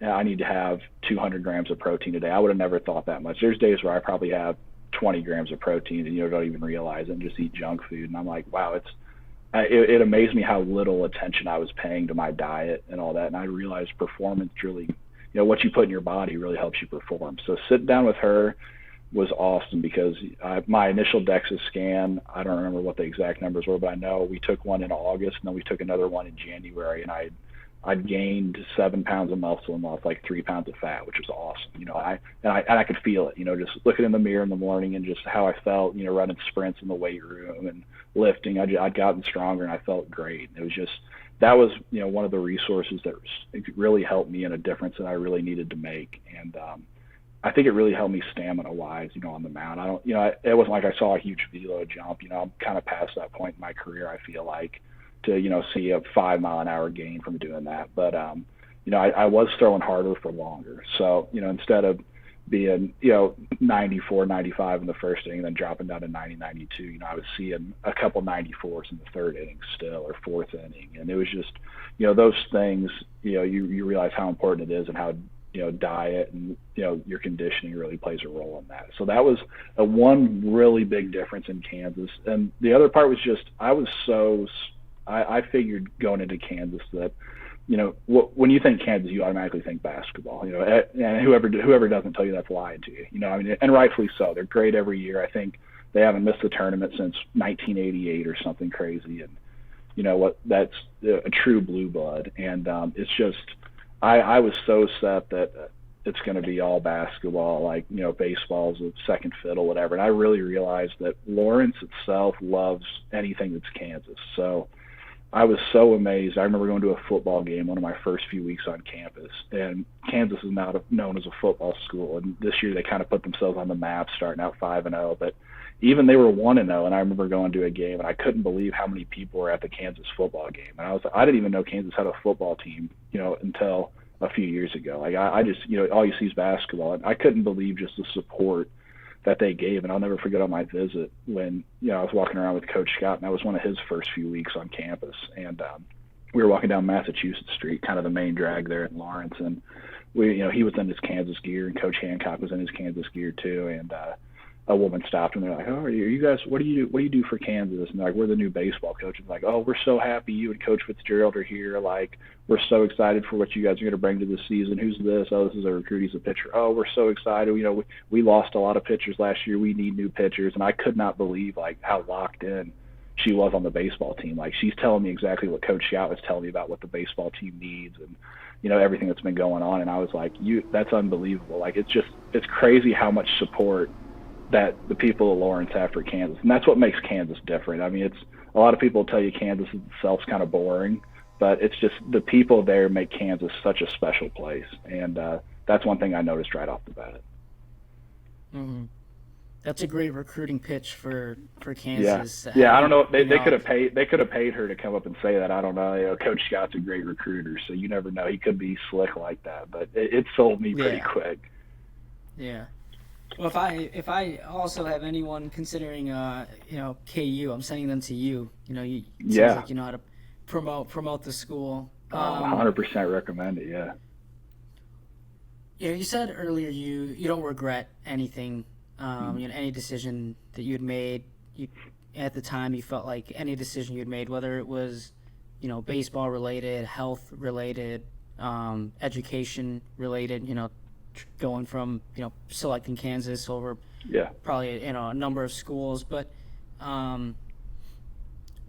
I need to have 200 grams of protein a day. I would have never thought that much. There's days where I probably have 20 grams of protein and don't even realize it and just eat junk food. And I'm like, wow, it amazed me how little attention I was paying to my diet and all that. And I realized performance really, what you put in your body really helps you perform. So sitting down with her was awesome because my initial DEXA scan, I don't remember what the exact numbers were, but I know we took one in August and then we took another one in January, and I'd gained 7 pounds of muscle and lost like 3 pounds of fat, which was awesome. I could feel it, just looking in the mirror in the morning and just how I felt, running sprints in the weight room and lifting. I'd gotten stronger and I felt great. It was just, that was, one of the resources that really helped me in a difference that I really needed to make. And, I think it really helped me stamina wise, on the mound. I don't, it wasn't like I saw a huge velo jump. I'm kind of past that point in my career, I feel like, to, see a 5 mile an hour gain from doing that. But, I was throwing harder for longer. So, instead of being, 94, 95 in the first inning, then dropping down to 90, 92, I was seeing a couple 94s in the third inning still, or fourth inning. And it was just, those things, you realize how important it is and how, diet and, your conditioning really plays a role in that. So that was a one really big difference in Kansas. And the other part was just, I figured going into Kansas that, when you think Kansas, you automatically think basketball, and whoever doesn't tell you that's lying to you, and rightfully so. They're great every year. I think they haven't missed the tournament since 1988 or something crazy. And, that's a true blue blood. And, it's just, I was so set that it's going to be all basketball, like, baseball's a second fiddle, whatever. And I really realized that Lawrence itself loves anything that's Kansas. So I was so amazed. I remember going to a football game one of my first few weeks on campus, and Kansas is now known as a football school. And this year they kind of put themselves on the map, starting out 5-0. But even they were 1-0, and I remember going to a game, and I couldn't believe how many people were at the Kansas football game. And I didn't even know Kansas had a football team, until a few years ago. Like I just, all you see is basketball, and I couldn't believe just the support that they gave. And I'll never forget on my visit when, I was walking around with Coach Scott, and that was one of his first few weeks on campus. And we were walking down Massachusetts Street, kind of the main drag there in Lawrence, and he was in his Kansas gear, and Coach Hancock was in his Kansas gear too, and a woman stopped him. They're like, "Oh, are you guys? What do you do for Kansas?" And they're like, "We're the new baseball coach." And like, "Oh, we're so happy you and Coach Fitzgerald are here. Like, we're so excited for what you guys are going to bring to this season. Who's this? Oh, this is a recruit. He's a pitcher. Oh, we're so excited. We lost a lot of pitchers last year. We need new pitchers." And I could not believe like how locked in she was on the baseball team. Like, she's telling me exactly what Coach Shout was telling me about what the baseball team needs, and everything that's been going on. And I was like, that's unbelievable. Like, it's crazy how much support that the people of Lawrence have for Kansas. And that's what makes Kansas different. I mean, it's a lot of people tell you Kansas itself's kind of boring, but it's just the people there make Kansas such a special place. And that's one thing I noticed right off the bat. Mm-hmm. That's a great recruiting pitch for Kansas. Yeah. I don't know. They could have paid her to come up and say that. I don't know. Coach Scott's a great recruiter, so you never know. He could be slick like that, but it sold me pretty quick. Yeah. Well, if I also have anyone considering KU, I'm sending them to you. It sounds like you know how to promote the school. 100% recommend it. Yeah. You said earlier you don't regret anything. Any decision that you had made, at the time you felt like any decision you had made, whether it was, baseball related, health related, education related, going from, selecting Kansas over probably, a number of schools. But where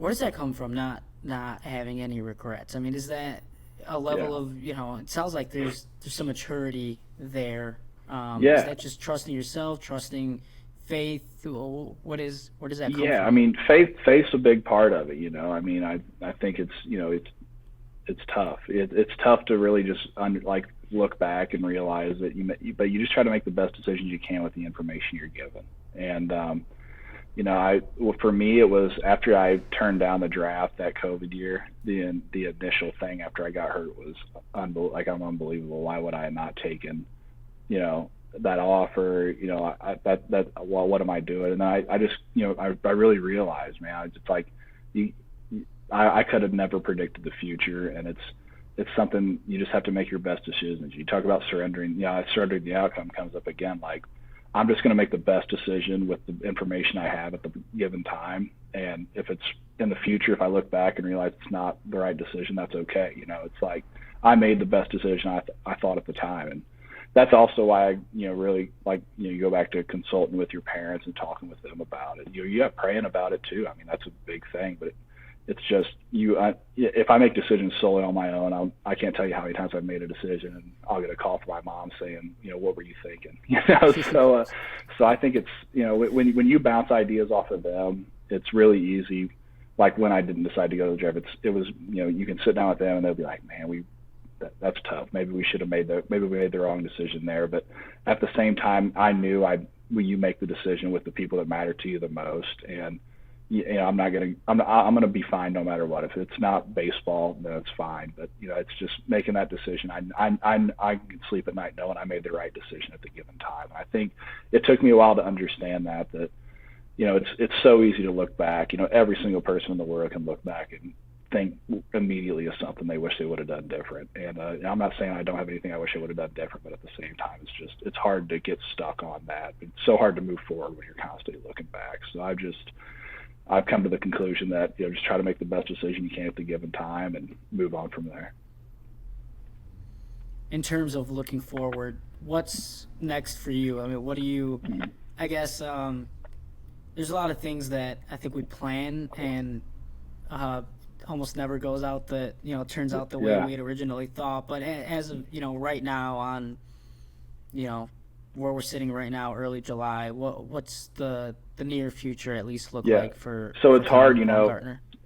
does that come from, not having any regrets? I mean, is that a level of, it sounds like there's some maturity there. Is that just trusting yourself, trusting faith? Where does that come from? Yeah, I mean, faith's a big part of it. I mean, I think it's tough. It's tough to really just look back and realize that but you just try to make the best decisions you can with the information you're given. And for me, it was after I turned down the draft that COVID year. The initial thing after I got hurt was unbelievable. Why would I have not taken that offer? What am I doing? And I just, I really realized, man, it's like I could have never predicted the future, and it's something you just have to make your best decisions. You talk about surrendering. Surrendering the outcome comes up again. Like, I'm just going to make the best decision with the information I have at the given time. And if it's in the future, if I look back and realize it's not the right decision, that's okay. It's like I made the best decision I thought at the time. And that's also why I, really like, you go back to consulting with your parents and talking with them about it. You have praying about it too. I mean, that's a big thing, but it's just if I make decisions solely on my own, I can't tell you how many times I've made a decision and I'll get a call from my mom saying, what were you thinking? So I think it's, when you bounce ideas off of them, it's really easy. Like when I didn't decide to go to the draft, it was, you can sit down with them and they'll be like, man, that's tough. Maybe we made the wrong decision there. But at the same time, I knew you make the decision with the people that matter to you the most. And, I'm going to be fine no matter what. If it's not baseball, then it's fine. But, it's just making that decision. I can sleep at night knowing I made the right decision at the given time. And I think it took me a while to understand that, it's so easy to look back. Every single person in the world can look back and think immediately of something they wish they would have done different. And I'm not saying I don't have anything I wish I would have done different, but at the same time, it's hard to get stuck on that. It's so hard to move forward when you're constantly looking back. So I've come to the conclusion that, just try to make the best decision you can at the given time and move on from there. In terms of looking forward, what's next for you? I mean, what do you, I guess, there's a lot of things that I think we plan and almost never goes out turns out the way we had originally thought. But as of, right now on, where we're sitting right now, early July, what's the near future at least look like for? So it's hard,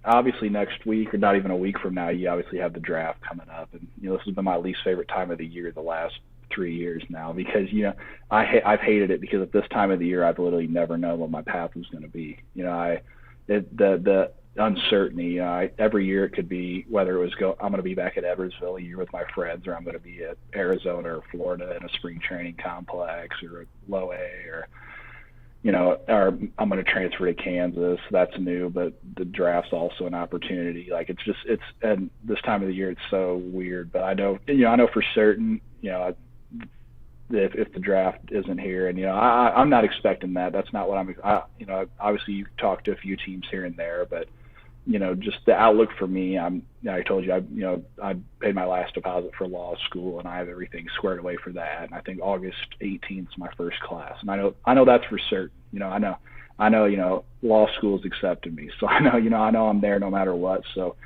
obviously next week or not even a week from now, you obviously have the draft coming up, and this has been my least favorite time of the year the last 3 years now, because I've hated it, because at this time of the year I've literally never known what my path was going to be. The uncertainty. Every year it could be whether it was I'm going to be back at Edwardsville a year with my friends, or I'm going to be at Arizona or Florida in a spring training complex, or a low A, or or I'm going to transfer to Kansas. That's new, but the draft's also an opportunity. Like, and this time of the year it's so weird. But I know for certain, if the draft isn't here. And I'm not expecting that. That's not what obviously you talk to a few teams here and there, but just the outlook for me, I told you, I paid my last deposit for law school, and I have everything squared away for that. And I think August 18th is my first class, and I know that's for certain. I know, law school's accepted me, so I know I'm there no matter what. So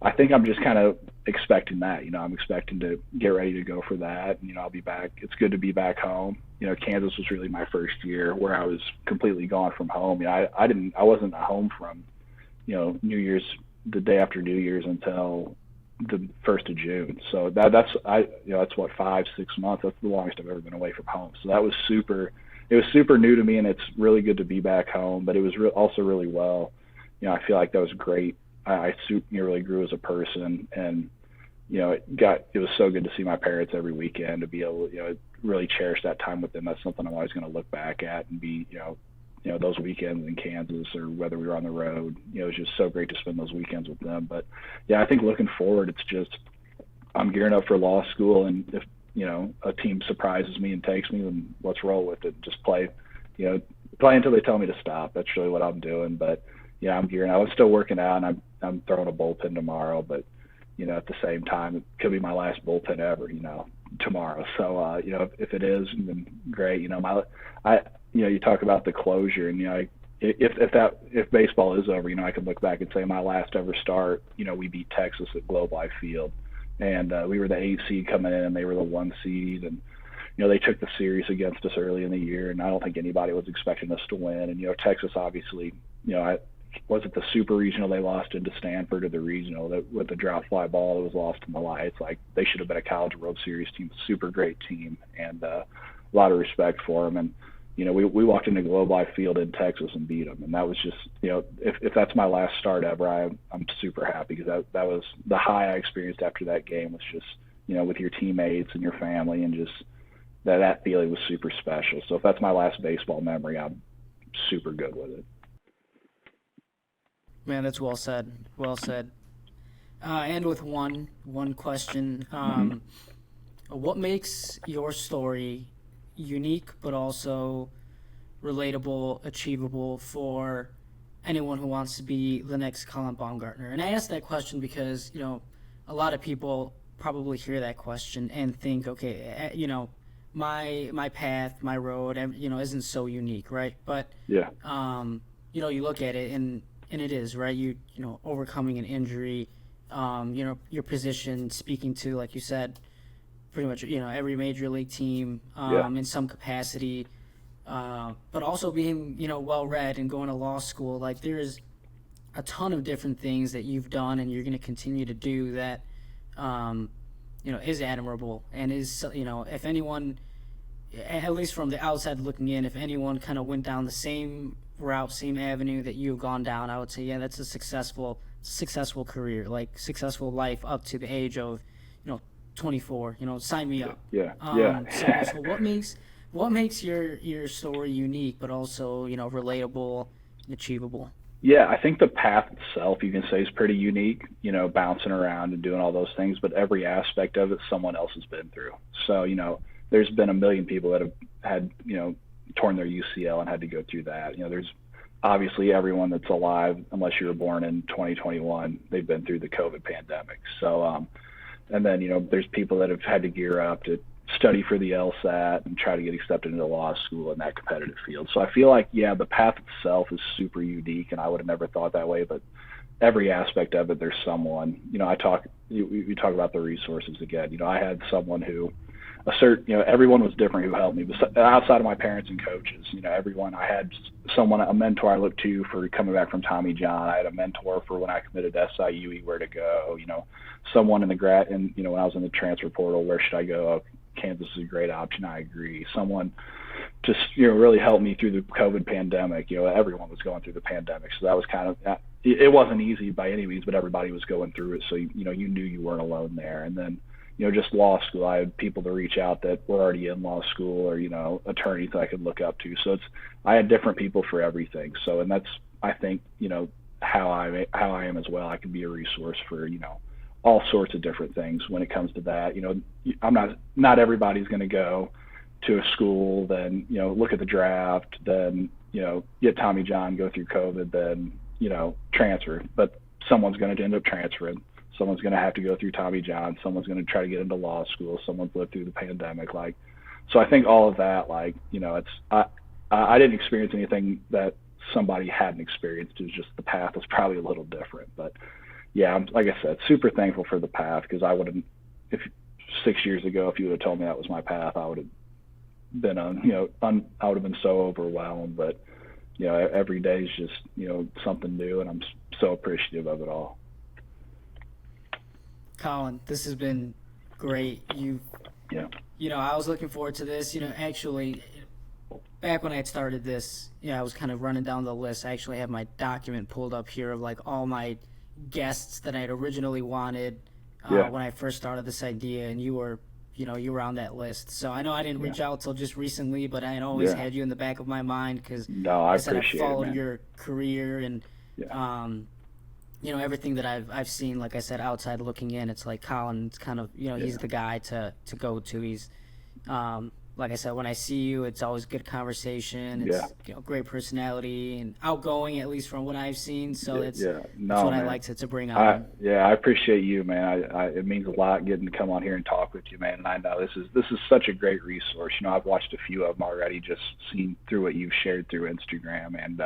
I think I'm just kind of expecting that. I'm expecting to get ready to go for that. And, I'll be back. It's good to be back home. Kansas was really my first year where I was completely gone from home. I wasn't home from New Year's, the day after New Year's, until the 1st of June. So that's what, 5-6 months. That's the longest I've ever been away from home. So that was it was super new to me, and it's really good to be back home, but it was also really well. I feel like that was great. I really grew as a person, and it was so good to see my parents every weekend, to be able to really cherish that time with them. That's something I'm always going to look back at and be those weekends in Kansas, or whether we were on the road. It was just so great to spend those weekends with them. But yeah, I think looking forward, it's just I'm gearing up for law school, and if a team surprises me and takes me, then let's roll with it. Just play until they tell me to stop. That's really what I'm doing. But yeah, I'm gearing up. I'm still working out, and I'm throwing a bullpen tomorrow. But at the same time, it could be my last bullpen ever. Tomorrow. So if it is, then great. You talk about the closure, and if baseball is over, I can look back and say my last ever start, we beat Texas at Globe Life Field, and we were the 8 seed coming in, and they were the 1 seed, and they took the series against us early in the year, and I don't think anybody was expecting us to win. And Texas, obviously, was it the super regional they lost into Stanford, or the regional that with the drop fly ball that was lost in the lights? Like, they should have been a College World Series team, super great team, and a lot of respect for them. And we walked into Globe Life Field in Texas and beat them, and that was just if that's my last start ever, I'm super happy, because that was the high I experienced after that game, was just with your teammates and your family, and just that feeling was super special. So if that's my last baseball memory, I'm super good with it. Man, that's well said. Well said. And with one question, what makes your story unique, but also relatable, achievable for anyone who wants to be the next Collin Baumgartner? And I ask that question because, a lot of people probably hear that question and think, okay, my path, my road, isn't so unique, right? But, yeah, you look at it, and it is, right? Overcoming an injury, your position, speaking to, like you said, pretty much, every major league team in some capacity, but also being, well-read and going to law school. Like, there's a ton of different things that you've done and you're going to continue to do that, is admirable, and is, if anyone, at least from the outside looking in, if anyone kind of went down the same route, same avenue that you've gone down, I would say, yeah, that's a successful career, like successful life up to the age of, 24. Sign me up. Yeah. So what makes your story unique, but also relatable and achievable? Yeah, I think the path itself, you can say, is pretty unique. Bouncing around and doing all those things, but every aspect of it, someone else has been through. So there's been a million people that have had torn their UCL and had to go through that. There's obviously everyone that's alive, unless you were born in 2021, they've been through the COVID pandemic. So, and then, there's people that have had to gear up to study for the LSAT and try to get accepted into law school in that competitive field. So I feel like, yeah, the path itself is super unique, and I would have never thought that way, but every aspect of it, there's someone, we talk about the resources again. I had someone who, everyone was different who helped me, but outside of my parents and coaches, everyone, I had a mentor I looked to for coming back from Tommy John. I had a mentor for when I committed to SIUE, where to go, someone in the when I was in the transfer portal, where should I go? Oh, Kansas is a great option. I agree. Someone just, really helped me through the COVID pandemic. Everyone was going through the pandemic. So that was kind of, it wasn't easy by any means, but everybody was going through it. So, you knew you weren't alone there. And then, just law school, I had people to reach out that were already in law school, or, attorneys that I could look up to. So I had different people for everything. So, and that's, I think, how I am as well. I can be a resource for, all sorts of different things when it comes to that. I'm not everybody's going to go, to a school, then, look at the draft, then, get Tommy John, go through COVID, then, transfer. But someone's going to end up transferring. Someone's going to have to go through Tommy John. Someone's going to try to get into law school. Someone's lived through the pandemic. So I think all of that, I didn't experience anything that somebody hadn't experienced. It was just the path was probably a little different. But yeah, like I said, super thankful for the path, because I wouldn't, if 6 years ago, if you would have told me that was my path, I would have been I would have been so overwhelmed. But every day is just something new, and I'm so appreciative of it all. Collin, this has been great. I was looking forward to this. Actually, back when I had started this, I was kind of running down the list. I actually have my document pulled up here of all my guests that I had originally wanted when I first started this idea, and you were on that list. So I know I didn't reach out till just recently, but I had always had you in the back of my mind, because I followed your career and everything that I've seen. Like I said, outside looking in, it's like Collin's kind of he's the guy to go to. He's like I said, when I see you, it's always good conversation. It's great personality and outgoing, at least from what I've seen. So that's what I like to bring on. I appreciate you, man. It means a lot getting to come on here and talk with you, man. And I know this is such a great resource. I've watched a few of them already, just seen through what you've shared through Instagram, and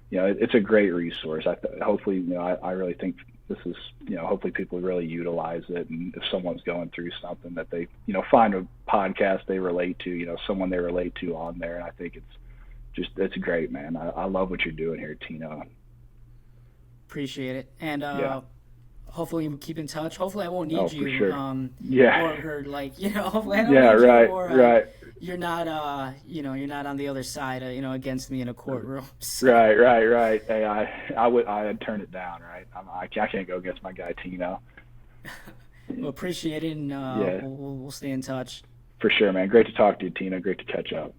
it's a great resource. Hopefully, I really think this is, hopefully people really utilize it. And if someone's going through something, that they, find a podcast they relate to, someone they relate to on there. And I think it's great, man. I love what you're doing here, Tino. Appreciate it. And hopefully we keep in touch. Hopefully I won't need you. For sure. Or hopefully I don't need right, you, or right. You're not, you're not on the other side, against me in a courtroom. So. Right. Hey, I'd turn it down, right? I can't go against my guy Tino. Well, appreciate it, and we'll stay in touch. For sure, man. Great to talk to you, Tino. Great to catch up.